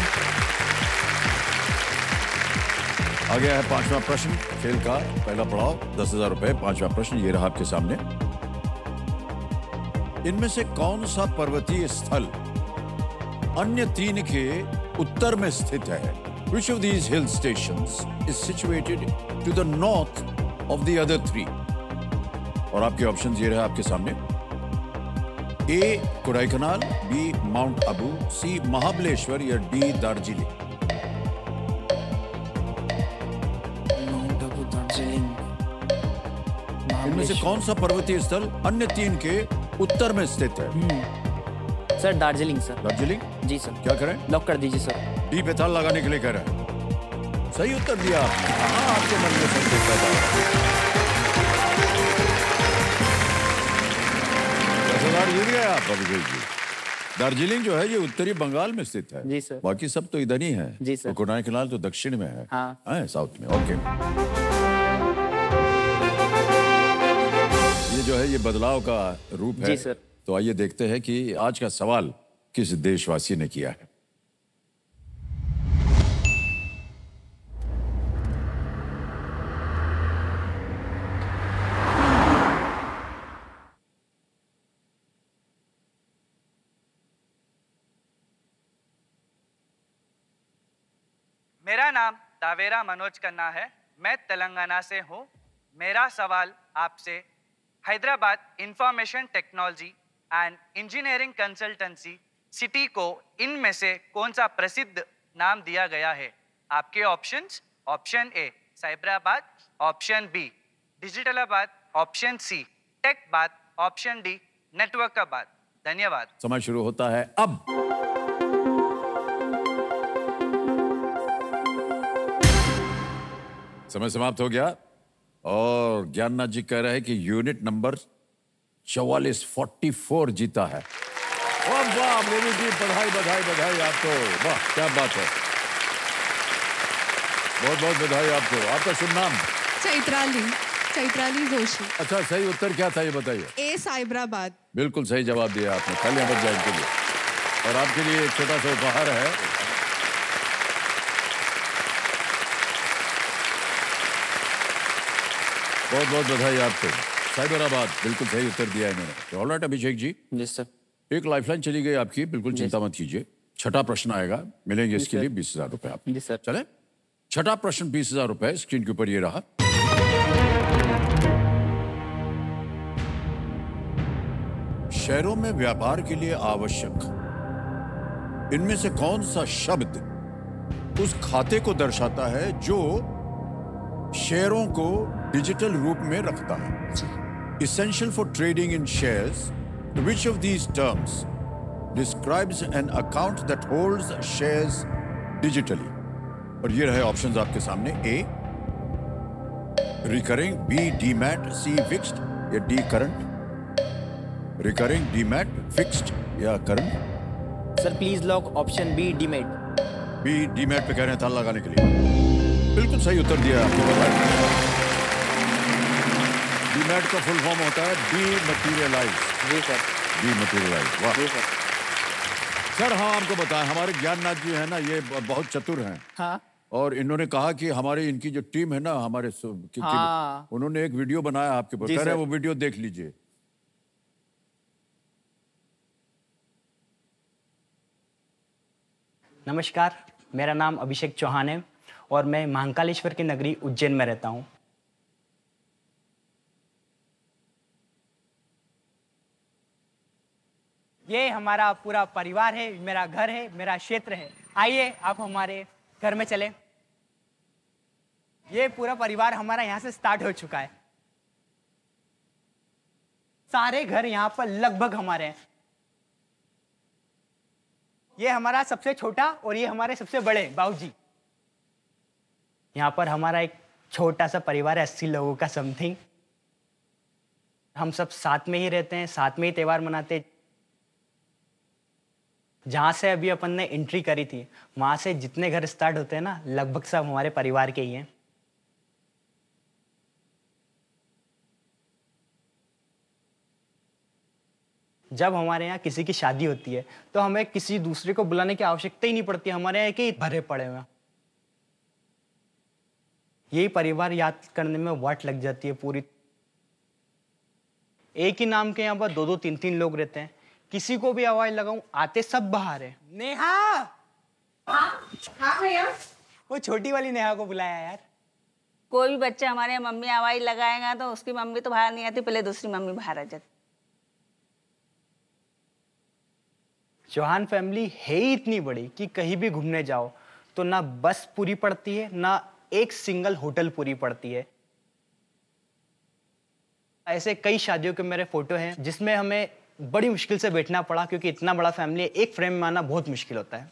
आ गया है पांचवा प्रश्न खेल का पहला पड़ाव, 10,000 रुपए। पांचवा प्रश्न ये रहा आपके सामने। इनमें से कौन सा पर्वतीय स्थल अन्य तीन के उत्तर में स्थित है? Which of these hill stations is situated to the north of the other three? और आपके ऑप्शंस ये रहे आपके सामने। ए, कोडाईकनाल, बी, माउंट आबू, सी, महाबलेश्वर या डी, दार्जिलिंग। माउंट आबू, दार्जिलिंग। इनमें से कौन सा पर्वतीय स्थल अन्य तीन के उत्तर में स्थित है? Sir Darjeeling sir. दार्जिलिंग। जी सर। क्या करें? लॉक कर दीजिए सर। डी पे ताला लगाने के लिए कह रहे हैं। सही उत्तर दिया आपने। हाँ, आपके मन में संदेह पैदा हुआ। 10,000 जीत गए आप अभिषेक जी। दार्जिलिंग जो है ये उत्तरी बंगाल में स्थित है। जी सर। बाकी सब तो इधर ही है। जी सर। और कोडाईकनाल तो दक्षिण में है। हाँ। साउथ में। ओके। ये जो है ये बदलाव का रूप है। जी सर। तो आइए देखते हैं कि आज का सवाल किस देशवासी ने किया है। मेरा नाम दावेरा मनोज खन्ना है। मैं तेलंगाना से हूँ। मेरा सवाल आपसे Hyderabad information technology and engineering consultancy city को इनमें से कौन सा प्रसिद्ध नाम दिया गया है? आपके options: option A Cyberabad, option B Digitalabad, option C Techabad, option D Networkabad. धन्यवाद। समय शुरू होता है अब। समय समाप्त हो गया और ज्ञाननाथ जी कह रहे हैं कि यूनिट नंबर 4444 जीता है। वाह वाह मेरी जी, बधाई बधाई बधाई आपको। वाह क्या बात है, बहुत बहुत बधाई आपको। आपका शुभ नाम? चैत्राली, चैत्राली जोशी। अच्छा, सही उत्तर क्या था ये बताइए? ए साइबराबाद। बिल्कुल सही जवाब दिया आपने। तालियां बज जाए इनके लिए। और आपके लिए एक छोटा सा उपहार है। बहुत बहुत बधाई आपको। साइबराबाद बिल्कुल सही उत्तर दिया है मैंने। तो ऑलराइट अभिषेक जी, जी सर। एक लाइफलाइन चली गई आपकी, बिल्कुल चिंता मत कीजिए। छठा प्रश्न आएगा, मिलेंगे इसके लिए 20,000 रुपए आपको। जी सर। चले, छठा प्रश्न 20,000 रुपए स्क्रीन के ऊपर ये रहा। शहरों में व्यापार के लिए आवश्यक इनमें से कौन सा शब्द उस खाते को दर्शाता है जो शेयरों को डिजिटल रूप में रखता है? Essential for trading in shares, which of these terms describes an account that holds shares digitally? और ये रहे ऑप्शंस आपके सामने। A recurring, B demat, C fixed या D current. Recurring, demat, fixed या current? Sir please lock option B demat. B demat पे कह रहे हैं ताला लगाने के लिए। बिल्कुल सही उत्तर दिया है आपको। बताइए, डीमैट का फुल फॉर्म होता है डीमैटेरियलाइज। जी सर। डीमैटेरियलाइज। वाह जी सर। सर हाँ, आपको बताएं, हमारे ज्ञाननाथ जी है ना, ये बहुत चतुर हैं। हाँ। और इन्होंने कहा कि हमारी इनकी जो टीम है ना, हमारे हाँ। उन्होंने एक वीडियो बनाया आपके ऊपर। कह रहे हैं वो वीडियो देख लीजिए। नमस्कार, मेरा नाम अभिषेक चौहान है और मैं महाकालेश्वर की नगरी उज्जैन में रहता हूँ। ये हमारा पूरा परिवार है, मेरा घर है, मेरा क्षेत्र है। आइए आप हमारे घर में चले। ये पूरा परिवार हमारा यहाँ से स्टार्ट हो चुका है। सारे घर यहाँ पर लगभग हमारे हैं। ये हमारा सबसे छोटा और ये हमारे सबसे बड़े बाबूजी। यहाँ पर हमारा एक छोटा सा परिवार है, 80 लोगों का समथिंग। हम सब साथ में ही रहते हैं, साथ में ही त्यौहार मनाते हैं। जहाँ से अभी अपन ने एंट्री करी थी, वहाँ से जितने घर स्टार्ट होते हैं ना, लगभग सब हमारे परिवार के ही हैं। जब हमारे यहाँ किसी की शादी होती है तो हमें किसी दूसरे को बुलाने की आवश्यकता ही नहीं पड़ती। हमारे यहाँ के भरे पड़े हुए हैं। यही परिवार याद करने में वाट लग जाती है पूरी। एक ही नाम के यहाँ पर 2-2, 3-3 लोग रहते हैं। किसी को भी आवाज लगाऊं, आते सब बाहर है। नेहा। हाँ भैया। वो छोटी वाली नेहा को बुलाया यार। कोई भी बच्चा हमारे यहाँ मम्मी आवाज लगाएगा तो उसकी मम्मी तो बाहर नहीं आती, पहले दूसरी मम्मी बाहर आ जाती। चौहान फैमिली है ही इतनी बड़ी कि कहीं भी घूमने जाओ तो ना बस पूरी पड़ती है, ना एक सिंगल होटल पूरी पड़ती है। ऐसे कई शादियों के मेरे फोटो हैं जिसमें हमें बड़ी मुश्किल से बैठना पड़ा, क्योंकि इतना बड़ा फैमिली एक फ्रेम में आना बहुत मुश्किल होता है।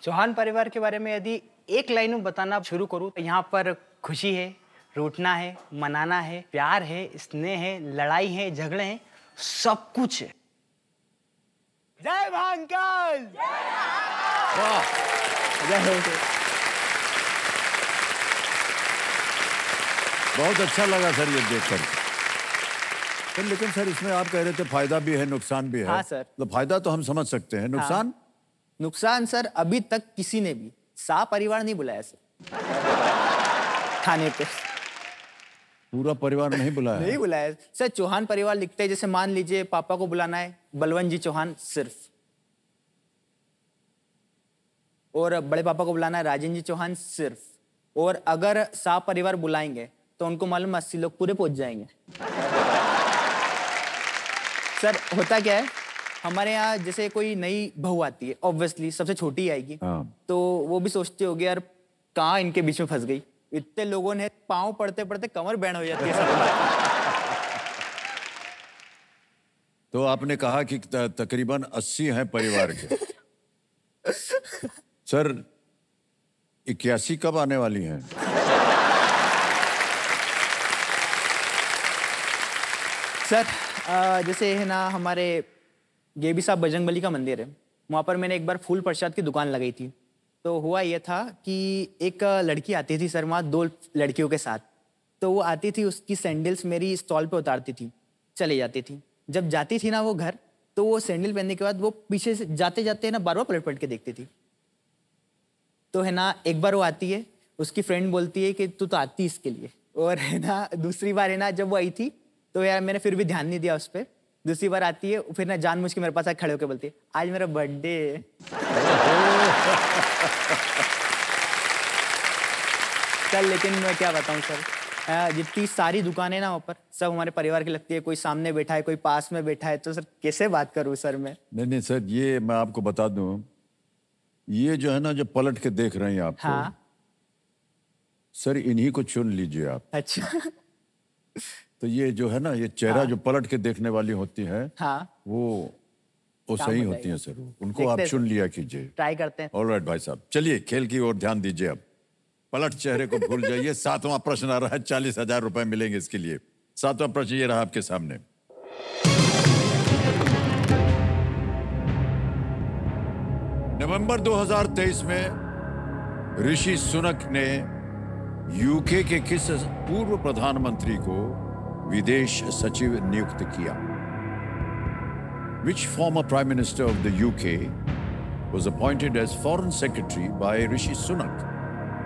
चौहान परिवार के बारे में यदि एक लाइन में बताना शुरू करूं तो यहाँ पर खुशी है, रूठना है, मनाना है, प्यार है, स्नेह है, लड़ाई है, झगड़े हैं, सब कुछ है। जय भांकल। वाह, जय हो। बहुत अच्छा लगा सर ये देखकर। सर लेकिन सर इसमें आप कह रहे थे फायदा भी है नुकसान भी है। हाँ सर। तो फायदा तो हम समझ सकते हैं, नुकसान? हाँ। नुकसान सर, अभी तक किसी ने भी शाह परिवार नहीं बुलाया सर खाने पे। पूरा परिवार नहीं बुलाया? नहीं बुलाया सर। चौहान परिवार लिखते हैं, जैसे मान लीजिए पापा को बुलाना है बलवंत जी चौहान सिर्फ, और बड़े पापा को बुलाना है राजेंद्र जी चौहान सिर्फ, और अगर शाह परिवार बुलाएंगे तो उनको मालूम 80 लोग पूरे पहुंच जाएंगे। सर होता क्या है, हमारे यहाँ जैसे कोई नई बहू आती है, ऑब्वियसली सबसे छोटी आएगी। हाँ। तो वो भी सोचते होगे यार कहाँ इनके बीच में फंस गई। इतने लोगों ने पाँव पड़ते पड़ते कमर बैंड हो जाती है सब। तो आपने कहा कि तकरीबन 80 हैं परिवार के। सर 81 कब आने वाली हैं? सर जैसे है ना, हमारे गेबी साहब बजरंगबली का मंदिर है, वहाँ पर मैंने एक बार फूल प्रसाद की दुकान लगाई थी। तो हुआ ये था कि एक लड़की आती थी सर वहाँ 2 लड़कियों के साथ। तो वो आती थी, उसकी सैंडल्स मेरी स्टॉल पे उतारती थी, चली जाती थी। जब जाती थी ना वो घर, तो वो सैंडल पहनने के बाद वो पीछे से जाते जाते ना बार बार पलट पलट के देखती थी। तो है ना, एक बार वो आती है, उसकी फ्रेंड बोलती है कि तू तो आती इसके लिए। और है ना दूसरी बार है ना, जब वो आई थी तो यार मैंने फिर भी ध्यान नहीं दिया उस पर। दूसरी बार आती है, फिर ना जानबूझ के मेरे पास खड़े होकर बोलती है आज मेरा बर्थडे है। सर लेकिन मैं क्या बताऊं सर, जितनी सारी दुकानें ना ऊपर सब हमारे परिवार की लगती है। कोई सामने बैठा है, कोई पास में बैठा है, तो सर कैसे बात करूं सर मैं? नहीं सर, ये मैं आपको बता दूं, ये जो है ना, जो पलट के देख रहे हैं आपको, हाँ सर इन्हीं को चुन लीजिए आप। अच्छा। तो ये जो है ना, ये चेहरा हाँ। जो पलट के देखने वाली होती है, हाँ वो काम सही हो होती जाएगा। है सर, उनको आप देखते हैं चुन सर। लिया कीजिए। ट्राई करते हैं। ऑलराइट भाई साहब, चलिए खेल की ओर ध्यान दीजिए। अब पलट चेहरे को भूल जाइए। 7वां प्रश्न आ रहा है, 40,000 रुपए मिलेंगे इसके लिए। 7वां प्रश्न ये रहा आपके सामने। नवंबर 2023 में ऋषि सुनक ने यूके के किस पूर्व प्रधानमंत्री को विदेश सचिव नियुक्त किया? Which former Prime Minister of the UK was appointed as Foreign Secretary by Rishi Sunak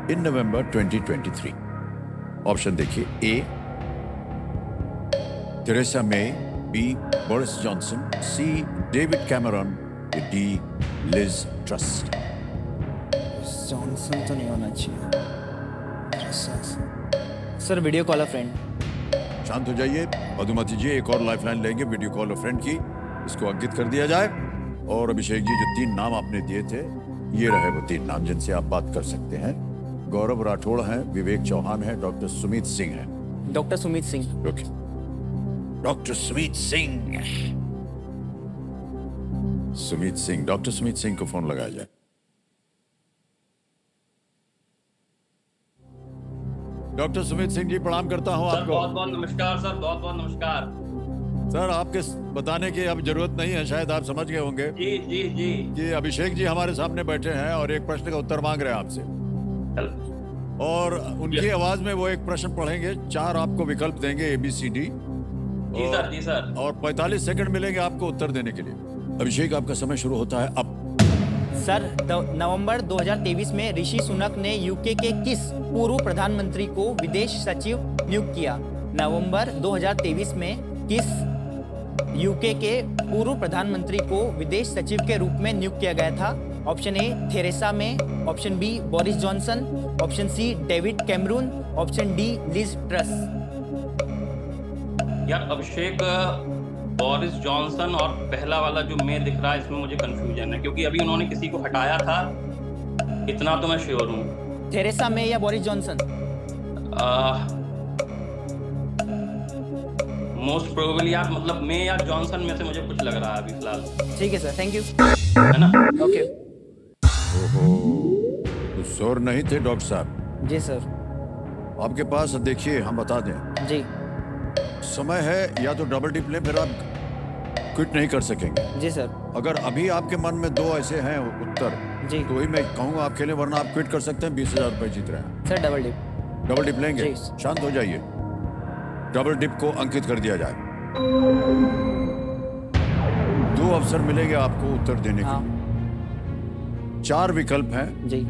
in November 2023? Option देखिए, A. Theresa May, B. Boris Johnson, C. David Cameron, D. Liz Truss. Johnson तो नहीं होना चाहिए sir. Video call a friend. शांत हो जाइए, मधुमती जी एक और लाइफलाइन लेंगे वीडियो कॉल अ फ्रेंड की, इसको अंकित कर दिया जाए। और अभिषेक जी, जो 3 नाम आपने दिए थे, ये रहे वो 3 नाम जिनसे आप बात कर सकते हैं। गौरव राठौड़ हैं, विवेक चौहान है, डॉक्टर सुमित सिंह हैं। Doctor Sumit Singh. Okay, doctor Sumit Singh. Sumit Singh, doctor Sumit Singh को फोन लगाया जाए। डॉक्टर सुमित सिंह जी, प्रणाम करता हूं आपको। बहुत बहुत नमस्कार सर, बहुत बहुत नमस्कार सर। आपके बताने की अब जरूरत नहीं है, शायद आप समझ गए होंगे जी जी जी कि अभिषेक जी हमारे सामने बैठे हैं और एक प्रश्न का उत्तर मांग रहे हैं आपसे। और उनकी आवाज में वो एक प्रश्न पढ़ेंगे, 4 आपको विकल्प देंगे ABCD। जी सर, जी सर। और 45 सेकंड मिलेंगे आपको उत्तर देने के लिए। अभिषेक, आपका समय शुरू होता है अब। सर नवंबर 2023 में ऋषि सुनक ने यूके के किस पूर्व प्रधानमंत्री को विदेश सचिव नियुक्त किया? नवंबर 2023 में किस यूके के पूर्व प्रधानमंत्री को विदेश सचिव के रूप में नियुक्त किया गया था? Option A Theresa May, option B Boris Johnson, option C David Cameron, option D Liz Truss. यार अभिषेक, बोरिस जॉनसन और पहला वाला जो मैं दिख रहा है, इसमें मुझे कंफ्यूजन है, क्योंकि अभी उन्होंने किसी को हटाया था, इतना तो मैं श्योर हूँ। थेरेसा मे या बोरिस जॉनसन? मोस्ट प्रोबेबली यार, मतलब मैं या जॉनसन में से मुझे कुछ लग रहा है अभी फिलहाल। ठीक है सर, थैंक यू। है ना? ओके। तो शोर नहीं थे डॉक्टर साहब? जी सर। आपके पास देखिए, हम बता दें, जी समय है या तो डबल टिप लें, फिर आप क्विट नहीं कर सकेंगे। जी सर। अगर अभी आपके मन में 2 ऐसे हैं उत्तर जी, तो वही मैं कहूँगा आप खेलें, वरना आप क्विट कर सकते हैं। 20,000 रुपए जीत रहे हैं sir. Double dip. Double dip लेंगे? जी। शांत हो जाइए। डबल डिप को अंकित कर दिया जाए। 2 अवसर मिलेंगे आपको उत्तर देने के लिए। 4 विकल्प हैं जी।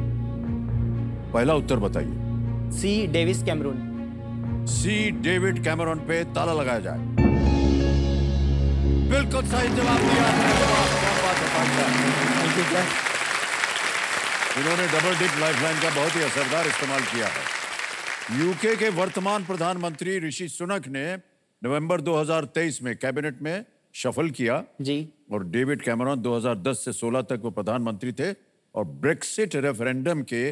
पहला उत्तर बताइए। सी Davis Cameroon. C David Cameron पे ताला लगाया जाए। बिल्कुल सही जवाब दिया आपने। क्या बात है भाई साहब। इन्होंने डबल डिप लाइफलाइन का बहुत ही असरदार इस्तेमाल किया है। यूके के वर्तमान प्रधानमंत्री ऋषि सुनक ने नवंबर 2023 में कैबिनेट में शफल किया जी। और डेविड कैमरॉन 2010 से 16 तक वो प्रधानमंत्री थे और ब्रेक्सिट रेफरेंडम के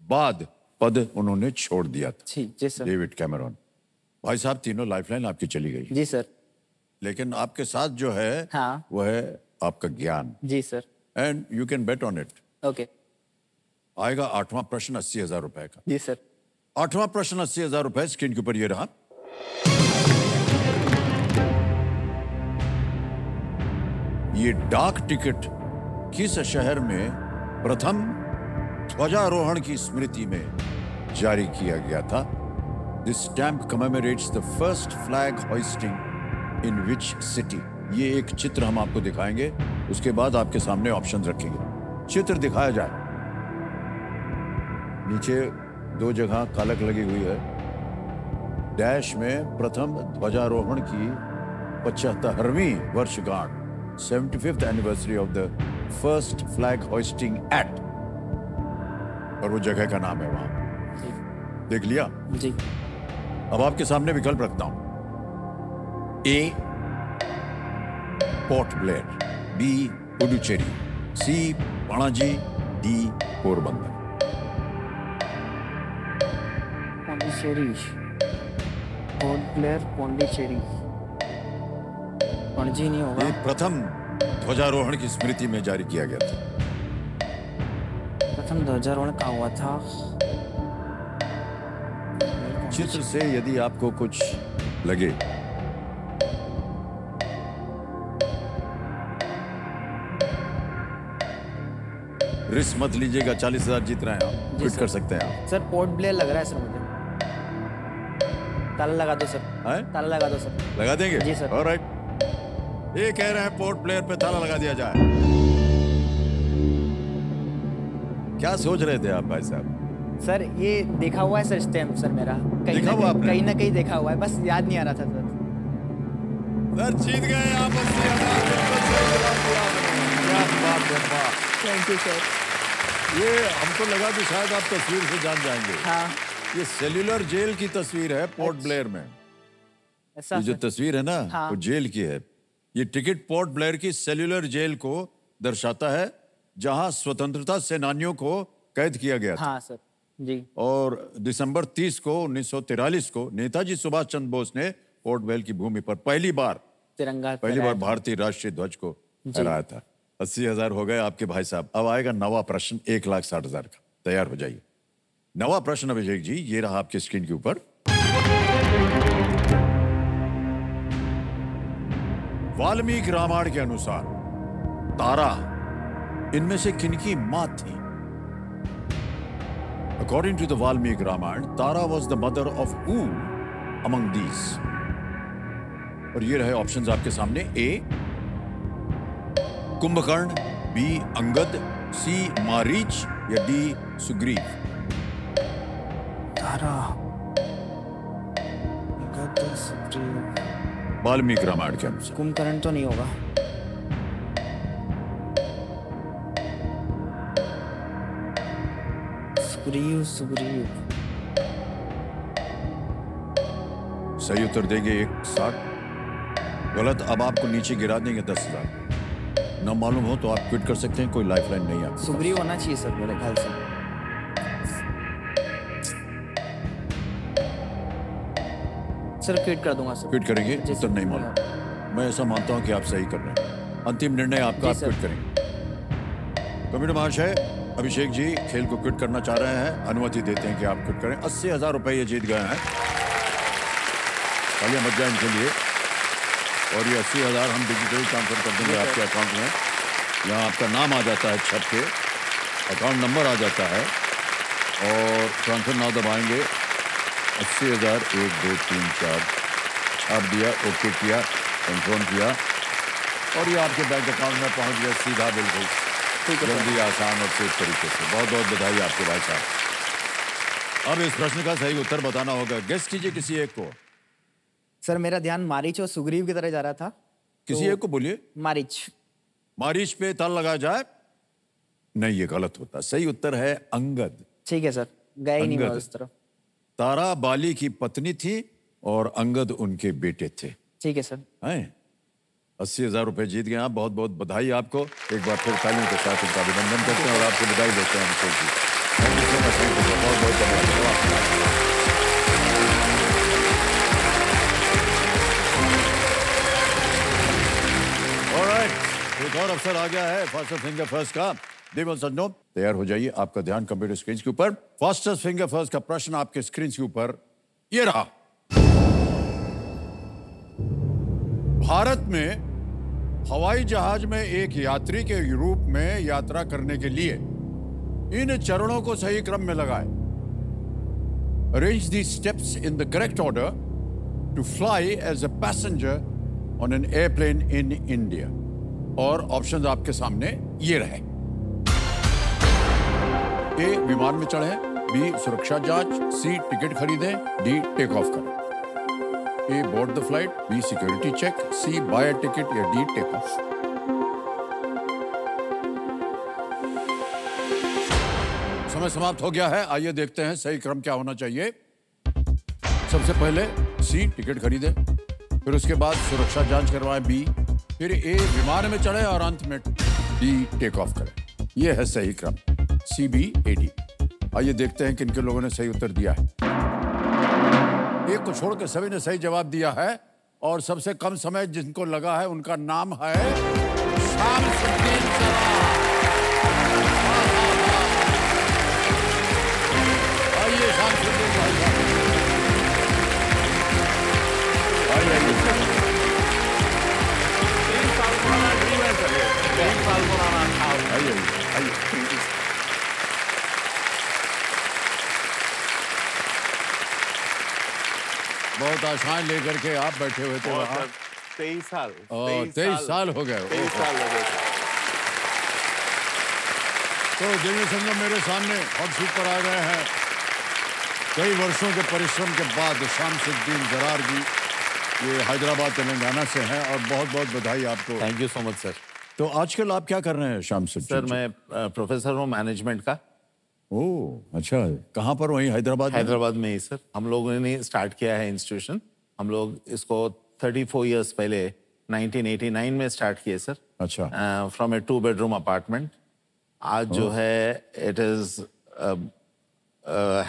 बाद पद उन्होंने छोड़ दिया था। जी सर। David Cameron. भाई साहब, तीनों लाइफलाइन आपकी चली गई। जी सर। लेकिन आपके साथ जो है हाँ, वो है आपका ज्ञान। जी sir. And you can bet on it. Okay. आएगा 8वां प्रश्न 80,000 रुपए का। जी सर। 8वां प्रश्न 80,000 रुपए स्क्रीन के ऊपर ये रहा। ये डाक टिकट किस शहर में प्रथम ध्वजारोहण की स्मृति में जारी किया गया था? This stamp commemorates the first flag hoisting in which city. ये एक चित्र हम आपको दिखाएंगे, उसके बाद आपके सामने ऑप्शंस रखेंगे। चित्र दिखाया जाए। नीचे 2 जगह कालक लगी हुई है। डैश में प्रथम ध्वजारोहण की 75वीं वर्षगांठ, 75th anniversary of the first flag hoisting act, और वो जगह का नाम है वहां। देख लिया जी। अब आपके सामने विकल्प रखता हूं। A Port Blair, B Puducherry, C Panaji, D Porbandar. Pondicherry, Port Blair, Pondicherry. Panaji नहीं होगा। ये प्रथम ध्वजारोहण की स्मृति में जारी किया गया था। प्रथम ध्वजारोहण कहाँ हुआ था? चित्र से यदि आपको कुछ लगे। रिस्क मत लीजिएगा, 40,000 जीत रहे हैं आप। क्विट कर सकते हैं आप। सर पोर्ट ब्लेयर लग रहा है सर मुझे। ताला लगा दो सर। ताला लगा दो सर। लगा देंगे? जी सर। ऑलराइट। ये कह रहे हैं पोर्ट ब्लेयर पे ताला लगा दिया जाए। क्या सोच रहे थे आप भाई साहब? सर ये देखा हुआ है सर, स्टैम्प सर मेरा कहीं ना कहीं देखा हुआ है, बस याद नहीं आ रहा था सर। सर जीत गए आप 80,000। क्या बात है। Thank you sir. ये हमको लगा कि शायद आप तस्वीर से जान जाएंगे। हाँ। ये सेल्यूलर जेल की तस्वीर है पोर्ट ब्लेयर में। ऐसा ये जो तस्वीर है ना, हाँ। वो जेल की है। ये टिकट पोर्ट ब्लेयर की सेल्यूलर जेल को दर्शाता है, जहां स्वतंत्रता सेनानियों को कैद किया गया था। हाँ सर जी। और दिसंबर 30 को 1943 को नेताजी सुभाष चंद्र बोस ने पोर्ट ब्लेयर की भूमि पर पहली बार भारतीय राष्ट्रीय ध्वज को फहराया था। 80,000 हो गए आपके भाई साहब। अब आएगा 9वां प्रश्न 1,60,000 का। तैयार हो जाइए। 9वां प्रश्न अभिषेक जी, ये रहा आपके स्क्रीन के ऊपर। वाल्मीकि रामायण के अनुसार तारा इनमें से किनकी मां थी? According to the Valmiki Ramayana, Tara was the mother of who among these? और ये रहे ऑप्शंस आपके सामने। ए कुंभकर्ण, बी अंगद, सी मारीच या डी सुग्रीव। तारा, अंगद, सुग्रीव। वाल्मीकि रामायण के अनुसार कुंभकर्ण तो नहीं होगा। सुग्रीव। सही उत्तर देंगे 160। गलत। अब आपको नीचे गिरा देंगे 10,000। न मालूम हो तो आप क्विट कर सकते हैं, कोई लाइफलाइन नहीं है। सुग्रीव होना चाहिए सर मेरे ख्याल से। सर क्विट कर दूंगा सर। क्विट करेंगे? उत्तर नहीं मालूम। मैं ऐसा मानता हूं कि आप सही कर रहे हैं। अंतिम निर्णय आपका, आप क्विट करेंगे। कमेटी महाशय, अभिषेक जी खेल को क्विट करना चाह रहे हैं, अनुमति देते हैं कि आप क्विट करें। 80,000 रुपए ये जीत गए हैं। तालियां बज जाए इनके लिए। और ये 80,000 हम डिजिटली ट्रांसफर कर देंगे आपके अकाउंट में। यहाँ आपका नाम आ जाता है छप के, अकाउंट नंबर आ जाता है और ट्रांसफर नाउ दबाएंगे। 80,000 1 2 3 4 छाप दिया, ओके किया, कंफर्म किया और ये आपके बैंक अकाउंट में पहुंच गया सीधा, बिल्कुल जल्दी, आसान और सेफ तरीके से। बहुत बहुत बधाई आपके भाई साहब। अब इस प्रश्न का सही उत्तर बताना होगा। गेस कीजिए किसी एक को। सर मेरा ध्यान मारीच और सुग्रीव की तरह जा रहा था। किसी एक को बोलिए। मारीच। मारीच पे ताल लगाया जाए? नहीं, ये गलत होता। सही उत्तर है अंगद। ठीक है सर, गए ही नहीं मैं उस तरफ। तारा बाली की पत्नी थी और अंगद उनके बेटे थे। ठीक है सर। 80,000 रुपए जीत गए आप। बहुत बहुत बधाई आपको। एक बार फिर तालियों के साथ इनका अभिनंदन करते हैं और आपको बधाई देते हैं। बहुत बहुत धन्यवाद। ऑलराइट, एक और अवसर आ गया है फास्टेस्ट फिंगर फर्स्ट का। देवल सज्जनों, तैयार हो जाइए। आपका ध्यान कंप्यूटर स्क्रीन के ऊपर। फास्टेस्ट फिंगर फर्स्ट का प्रश्न आपके स्क्रीन के ऊपर ये रहा। भारत में हवाई जहाज में एक यात्री के रूप में यात्रा करने के लिए इन चरणों को सही क्रम में लगाएं। Arrange these steps in the correct order to fly as a passenger on an airplane in India. और ऑप्शंस आपके सामने ये रहे। ए, विमान में चढ़ें, बी, सुरक्षा जांच, सी, टिकट खरीदें, डी, टेक ऑफ करें। A, board the flight, B, security check, C, buy a ticket या डी, टेक ऑफ। समय समाप्त हो गया है। आइए देखते हैं सही क्रम क्या होना चाहिए। सबसे पहले सी, टिकट खरीदें, फिर उसके बाद सुरक्षा जांच करवाएं, बी, फिर ए, विमान में चढ़े और अंत में डी, टेक ऑफ करें। यह है सही क्रम, सी, बी, ए, डी। आइए देखते हैं किन किन लोगों ने सही उत्तर दिया है। एक को छोड़ के सभी ने सही जवाब दिया है और सबसे कम समय जिनको लगा है उनका नाम है शामसुद्दीन सराफ। आइए शामसुद्दीन भाई साहब, आइए। 3 साल पुराना ड्रीम है सर, 3 साल पुराना था। आइए आइए। बहुत आशाएं लेकर के आप बैठे हुए थे वहाँ। 23 साल। 23 साल हो गए। 23 साल हो गए। तो दिव्य संगम मेरे सामने हॉट सीट पर आ गए हैं। कई वर्षों के परिश्रम के बाद शामसुद्दीन जरार जी, ये हैदराबाद तेलंगाना से हैं और बहुत बहुत बधाई आपको। Thank you so much sir. तो आजकल आप क्या कर रहे हैं शामसुद्दीन? सर मैं प्रोफेसर हूँ मैनेजमेंट का। ओह अच्छा, कहाँ पर? वहीं हैदराबाद? हैदराबाद में ही सर। हम लोगों ने स्टार्ट किया है इंस्टीट्यूशन। हम लोग इसको 34 इयर्स पहले 1989 में स्टार्ट किए सर। अच्छा। From A 2 bedroom apartment. आज जो है इट इज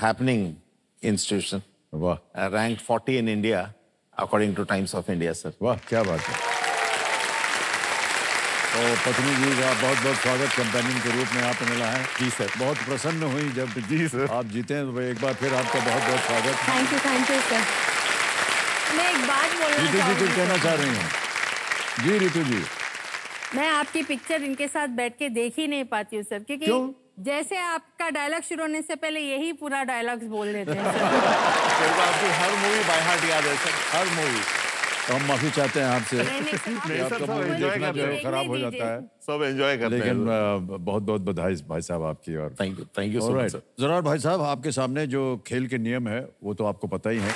हैपनिंग इंस्टीट्यूशन। वाह। Ranked 40 in India according two times of India sir. वाह क्या बात है। और पत्नी जी का बहुत बहुत स्वागत। कंपेनियन के रूप में आप मिला है। जी सर। बहुत प्रसन्न हुई जब जी सर आप जीते हैं। तो एक बार फिर आपका बहुत बहुत स्वागत। Thank you sir. मैं एक बात बोलना रितु जी कुछ कहना चाह रही हैं? जी रितु जी। मैं आपकी पिक्चर इनके साथ बैठ के देख ही नहीं पाती हूँ सर, क्योंकि जैसे आपका डायलॉग शुरू होने से पहले यही पूरा डायलॉग्स बोल देते हैं सर। आपकी हर मूवी बाय हार्ट याद है सर, हर मूवी। तो हम माफी चाहते हैं आपसे। आपका मूवी देखना जो है खराब हो जाता है। सब एंजॉय करते हैं। लेकिन बहुत बहुत बधाई भाई साहब आपकी। और thank you so much. Zarar भाई साहब, आपके सामने जो खेल के नियम है वो तो आपको पता ही है।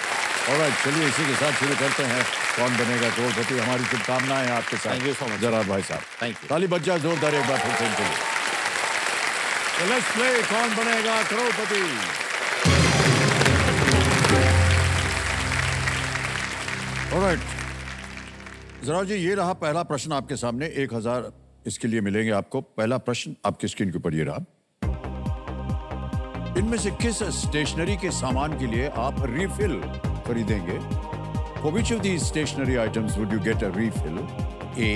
ऑलराइट, चलिए इसी के साथ शुरू करते हैं कौन बनेगा करोड़पति। हमारी शुभकामनाएं आपके साथ। Thank you so much Zarar भाई साहब। Thank you. ताली बच जाए जोरदार एक बार फिर से इनके लिए। तो लेट्स प्ले कौन बनेगा करोड़पति। ऑलराइट जरार जी, ये रहा पहला प्रश्न आपके सामने। 1000 इसके लिए मिलेंगे आपको। पहला प्रश्न आपकी स्क्रीन के ऊपर ये रहा। इनमें से किस स्टेशनरी के सामान के लिए आप रिफिल खरीदेंगे? For which of these stationery items would you get a refill? A.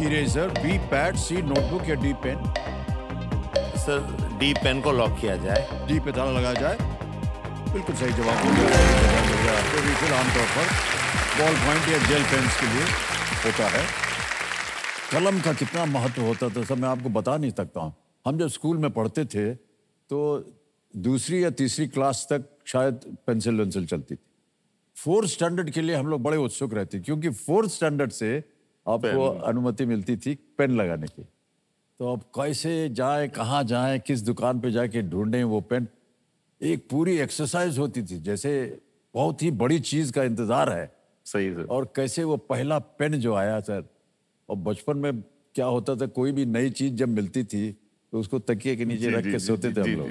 Eraser, B. Pad, C. Notebook या D. Pen? Sir D pen को लॉक किया जाए। D पे ताला लगाया जाए। बिल्कुल सही जवाब हो गया। आपको रिफिल आमतौर पर बॉल पॉइंट या जेल पेन्स के लिए होता है। कलम का कितना महत्व होता था सब मैं आपको बता नहीं सकता हूँ। हम जब स्कूल में पढ़ते थे तो दूसरी या तीसरी क्लास तक शायद पेंसिल वेंसिल चलती थी। 4th स्टैंडर्ड के लिए हम लोग बड़े उत्सुक रहते क्योंकि 4th स्टैंडर्ड से आपको अनुमति मिलती थी पेन लगाने की। तो अब कैसे जाए, कहाँ जाए, किस दुकान पे जाके ढूंढें वो पेन, एक पूरी एक्सरसाइज होती थी, जैसे बहुत ही बड़ी चीज का इंतजार है। सही सर। और कैसे वो पहला पेन जो आया सर, और बचपन में क्या होता था, कोई भी नई चीज जब मिलती थी तो उसको तकिए के नीचे रख के सोते थे हम लोग।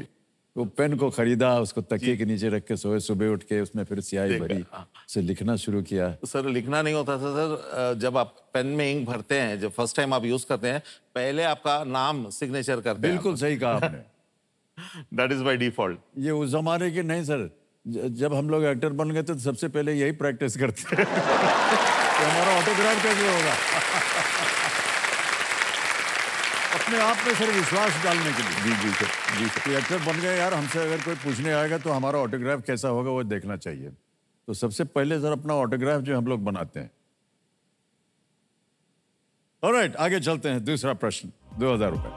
तो पेन को खरीदा, उसको तकिए के नीचे रख के सोए, सुबह उठ के उसमें फिर स्याही भरी, से लिखना शुरू किया। सर लिखना नहीं होता था सर, जब आप पेन में इंक भरते हैं, जब फर्स्ट टाइम आप यूज करते हैं, पहले आपका नाम सिग्नेचर करते हैं। बिल्कुल सही कहा आपने। That is by default. ये उस जमाने के नहीं सर, जब हम लोग एक्टर बन गए थे तो सबसे पहले यही प्रैक्टिस करते थे। तो हमारा ऑटोग्राफ कैसे होगा? अपने आप में सर विश्वास डालने के लिए। जी सर, जी सर। एक्टर बन गए यार, हमसे अगर कोई पूछने आएगा तो हमारा ऑटोग्राफ कैसा होगा वो देखना चाहिए। तो सबसे पहले सर अपना ऑटोग्राफ जो हम लोग बनाते हैं। ऑलराइट, आगे चलते हैं। दूसरा प्रश्न, 2000 रुपए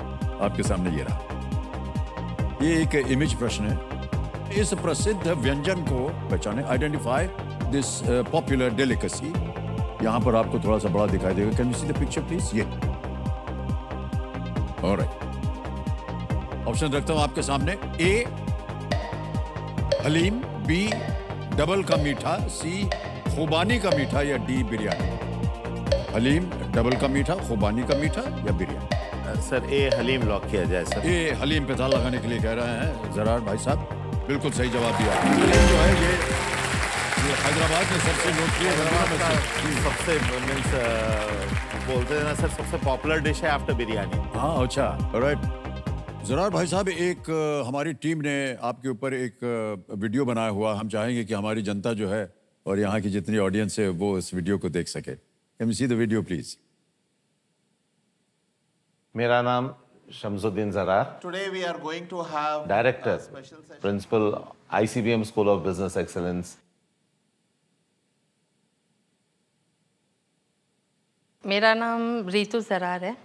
आपके सामने ये रहा। ये एक इमेज प्रश्न है। इस प्रसिद्ध व्यंजन को पहचाने, आइडेंटिफाई दिस पॉपुलर डेलिकेसी। यहां पर आपको थोड़ा सा बड़ा दिखाई देगा। Can you see the picture please? ये ऑलराइट, ऑप्शन रखता हूं आपके सामने। ए हलीम, बी डबल का मीठा, सी खुबानी का मीठा, या डी बिरयानी। हलीम, डबल का मीठा, खुबानी का मीठा या बिरयानी? सर ए हलीम लॉक किया जाए सर। ए हलीम पे ताला लगाने के लिए कह रहे हैं जरार भाई साहब। बिल्कुल सही जवाब दिया। हलीम जो है ये हैदराबाद में सबसे लोकप्रिय सबसे मीन्स बोलते हैं ना सर, सबसे पॉपुलर डिश है आफ्टर बिरयानी। हाँ अच्छा, राइट। जरार भाई साहब, एक हमारी टीम ने आपके ऊपर एक वीडियो बनाया हुआ। हम चाहेंगे कि हमारी जनता जो है और यहाँ की जितनी ऑडियंस है वो इस वीडियो को देख सके। Can you see the video please? मेरा नाम Shamsuddin Zarar. Today we are going to have director, principal, ICBM school of business excellence. मेरा नाम रितु जरार है।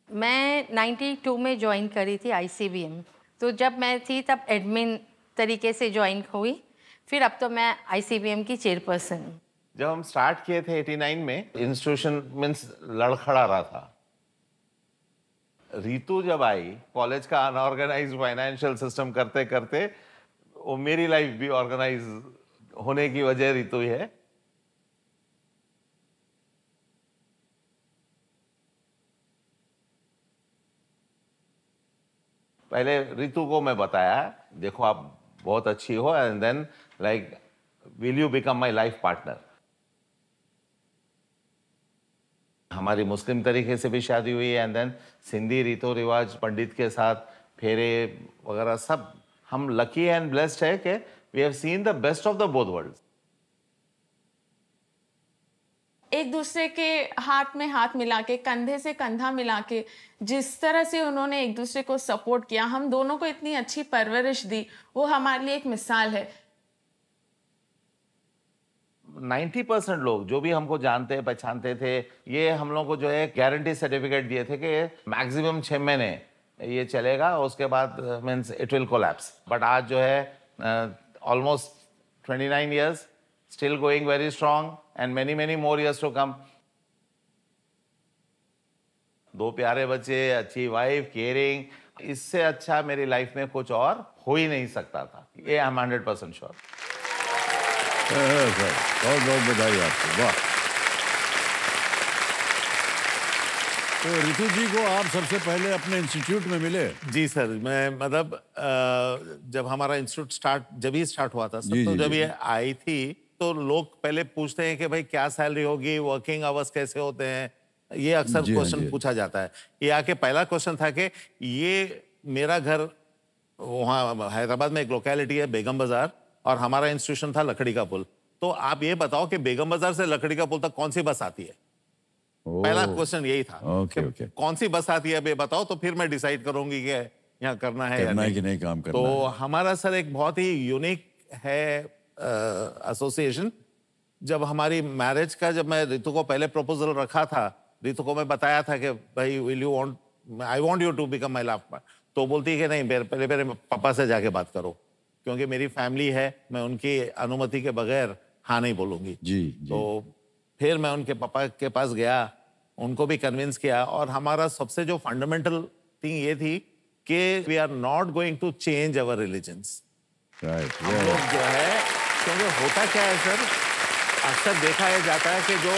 मैं 92 में ज्वाइन करी थी ICBM। तो जब मैं थी तब एडमिन तरीके से ज्वाइन हुई, फिर अब तो मैं ICBM की चेयरपर्सन हूँ। जब हम स्टार्ट किए थे 89 में, इंस्टीट्यूशन मीन्स लड़खड़ा रहा था। रितु जब आई, कॉलेज का अनऑर्गेनाइज फाइनेंशियल सिस्टम करते करते वो मेरी लाइफ भी ऑर्गेनाइज होने की वजह रितु ही है। पहले रितु को मैं बताया, देखो आप बहुत अच्छी हो, and then like will you become my life partner. हमारी मुस्लिम तरीके से भी शादी हुई, एंड देन सिंधी रीतो रिवाज पंडित के साथ फेरे वगैरह सब। हम लकी एंड ब्लेस्ड है कि we have seen the best of the both worlds. एक दूसरे के हाथ में हाथ मिला के, कंधे से कंधा मिला के, जिस तरह से उन्होंने एक दूसरे को सपोर्ट किया, हम दोनों को इतनी अच्छी परवरिश दी, वो हमारे लिए एक मिसाल है। 90% लोग जो भी हमको जानते पहचानते थे, ये हम लोग को जो है गारंटी सर्टिफिकेट दिए थे कि मैक्सिमम 6 महीने ये चलेगा, उसके बाद means it will collapse. But आज जो है almost 29 years, still going very strong and many more years to come. 2 प्यारे बच्चे, अच्छी वाइफ, केयरिंग, इससे अच्छा मेरी लाइफ में कुछ और हो ही नहीं सकता था। ये आई एम 100% श्योर। बहुत बहुत बधाई आपको, वाह। तो रितु जी को आप सबसे पहले अपने इंस्टीट्यूट में मिले? जी सर, मैं मतलब जब हमारा इंस्टीट्यूट जब ही स्टार्ट हुआ था सब, तो जब ये आई थी तो लोग पहले पूछते हैं कि भाई क्या सैलरी होगी, वर्किंग आवर्स कैसे होते हैं, ये अक्सर क्वेश्चन पूछा जाता है। ये आके पहला क्वेश्चन था कि ये मेरा घर वहाँ हैदराबाद में एक लोकेलिटी है बेगम बाजार, और हमारा इंस्टीट्यूशन था लकड़ी का पुल। तो आप ये बताओ कि बेगम बाजार से लकड़ी का पुल तक कौन सी बस आती है? पहला क्वेश्चन यही था। ओके। कौन सी बस आती है अब ये बताओ, तो फिर मैं डिसाइड करूंगी कि यहाँ करना है कि नहीं काम करना तो है। हमारा सर एक बहुत ही यूनिक है एसोसिएशन, जब हमारी मैरिज का, जब मैं रितु को पहले प्रपोजल रखा था, रितु को मैं बताया था कि भाई will you want, I want you to become my life partner, तो बोलती है कि नहीं, पहले मेरे पापा से जाके बात करो, क्योंकि मेरी फैमिली है, मैं उनकी अनुमति के बगैर हाँ नहीं बोलूंगी। जी। तो फिर मैं उनके पापा के पास गया, उनको भी कन्विंस किया, और हमारा सबसे जो फंडामेंटल थिंग ये थी कि we are not going to change our religions. हम लोग जो है, क्योंकि होता क्या है सर, अक्सर देखा जाता है कि जो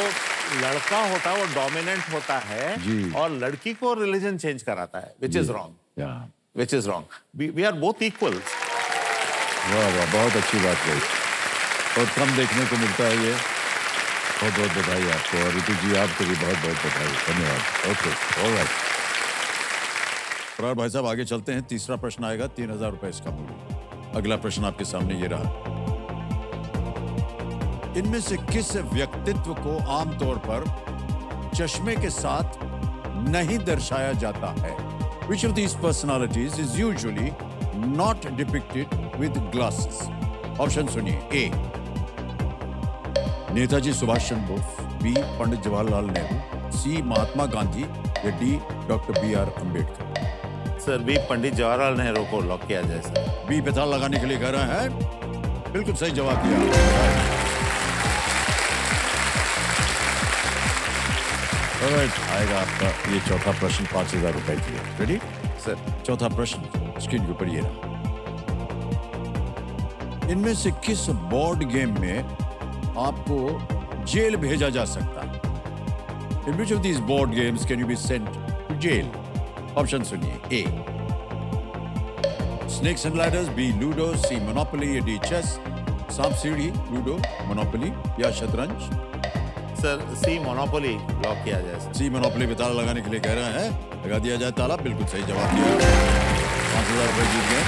लड़का होता है वो डोमिनेंट होता है और लड़की को रिलीजन चेंज कराता है, which is wrong, which is wrong. We are both equals. वाह वाह, बहुत अच्छी बात कही, और कम देखने को मिलता है ये। बहुत बहुत बधाई आपको, और ऋतु जी आपको भी बहुत बहुत बधाई, धन्यवाद। Okay, alright. फरार भाई साहब आगे चलते हैं। तीसरा प्रश्न आएगा, 3000 रुपए इसका मूल्य। अगला प्रश्न आपके सामने ये रहा। इनमें से किस व्यक्तित्व को आमतौर पर चश्मे के साथ नहीं दर्शाया जाता है? Which of these personalities is usually not depicted with glasses? Option सुनिए। A, Netaji Subhas Chandra Bose, B, Pandit Jawaharlal Nehru, C, Mahatma Gandhi, या D, doctor B.R. Ambedkar. Sir B, Pandit Jawaharlal Nehru को लॉक किया जाए सर। बी पे ताला लगाने के लिए कह रहे हैं, बिल्कुल सही जवाब दिया। आएगा आपका ये चौथा प्रश्न 5000 रुपए के लिए। Ready sir? चौथा प्रश्न स्क्रीन के ऊपर ये रहा। इनमें से किस बोर्ड गेम में आपको जेल भेजा जा सकता है? In which of these board games can you be sent to jail? Option सुनिए। A, snakes and ladders, B, ludo, C, monopoly, या डी, चेस, सांप सीढ़ी, लूडो, मोनोपोली या शतरंज। सर सी, मोनोपोली लॉक किया जाए। सी, मोनोपोली पे ताला लगाने के लिए कह रहे हैं, लगा दिया जाए ताला। बिल्कुल सही जवाब दिया, 5000 रुपए जीत गए।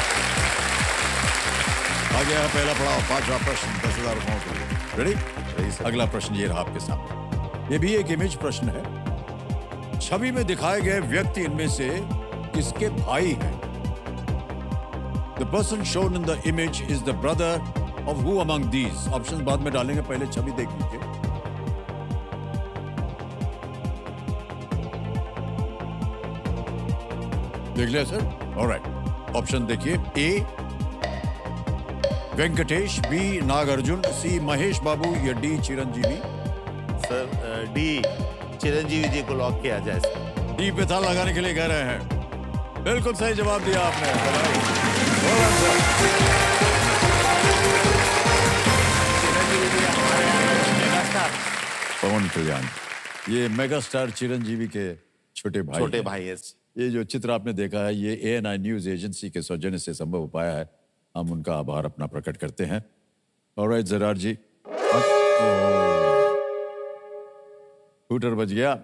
आ गया है पहला पड़ाव, 5वां प्रश्न 10,000 रुपयों के लिए। रेडी? अगला प्रश्न ये रहा आपके सामने। ये भी एक इमेज प्रश्न है। छवि में दिखाए गए व्यक्ति इनमें से किसके भाई हैं? The person shown in the image is the brother of who among these? Option बाद में डालेंगे, पहले छवि देख लीजिए। देख लिया सर? ऑलराइट, ऑप्शन देखिए। A, Venkatesh, B, Nagarjuna, C, Mahesh Babu, या D, Chiranjeevi. Sir D, Chiranjeevi ji को लॉक किया जाए। डी पे ताला लगाने के लिए कह रहे हैं, बिल्कुल सही जवाब दिया आपने। चिरंजीवी जी हमारे मेगास्टार पवन कल्याण, ये मेगा स्टार चिरंजीवी के छोटे भाई है। ये जो चित्र आपने देखा है, ये ANI न्यूज एजेंसी के सौजन्य से संभव हो पाया है। हम उनका आभार अपना प्रकट करते हैं। ऑलराइट जरार जी, स्कूटर बज गया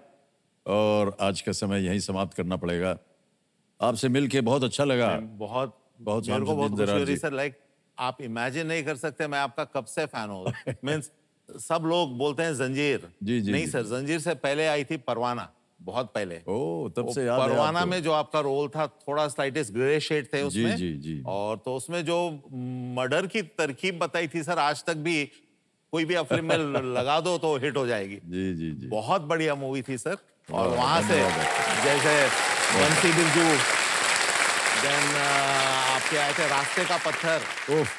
और आज का समय यहीं समाप्त करना पड़ेगा। आपसे मिलके बहुत अच्छा लगा। बहुत मेरे को बहुत खुशी हो रही सर। लाइक आप इमेजिन नहीं कर सकते, मैं आपका कब से फैन हूँ। मीन्स सब लोग बोलते हैं जंजीर, नहीं सर, जंजीर से पहले आई थी परवाना, बहुत पहले। ओ, तब से याद है परवाना आपको। में जो आपका रोल था, थोड़ा स्लाइटिस ग्रे शेड थे उसमें। जी। और तो उसमें जो मर्डर की तरकीब बताई थी सर, आज तक भी कोई भी फिल्म में लगा दो तो हिट हो जाएगी। जी। बहुत बढ़िया मूवी थी सर। और वहां से जैसे बंसी बिरजू, देन आपके आए थे रास्ते का पत्थर,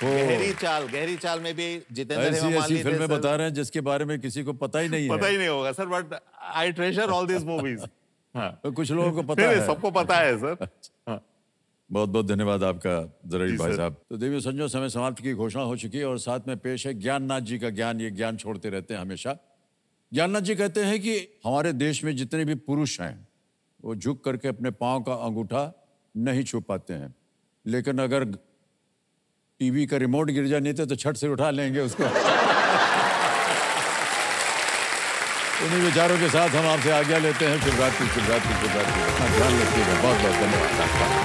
गहरी चाल में भी जितेंद्र ऐसी फिल्में बता रहे हैं जिसके बारे में किसी को पता ही नहीं है। पता ही नहीं होगा sir, but I treasure all this movies. तो कुछ लोगों को पता है, सबको पता है सर। बहुत बहुत धन्यवाद आपका जरारी भाई साहब। तो देवी संजो, समय समाप्ति की घोषणा हो चुकी है और साथ में पेश है ज्ञाननाथ जी का ज्ञान। ये ज्ञान छोड़ते रहते हैं हमेशा। ज्ञाननाथ जी कहते हैं कि हमारे देश में जितने भी पुरुष हैं वो झुक करके अपने पांव का अंगूठा नहीं छू पाते हैं, लेकिन अगर टीवी का रिमोट गिर जाए नहीं तो छट से उठा लेंगे उसको। इन्हीं विचारों के साथ हम आपसे आज्ञा लेते हैं। शुभ रात्रि। ध्यान रखिएगा। बहुत बहुत धन्यवाद आपका।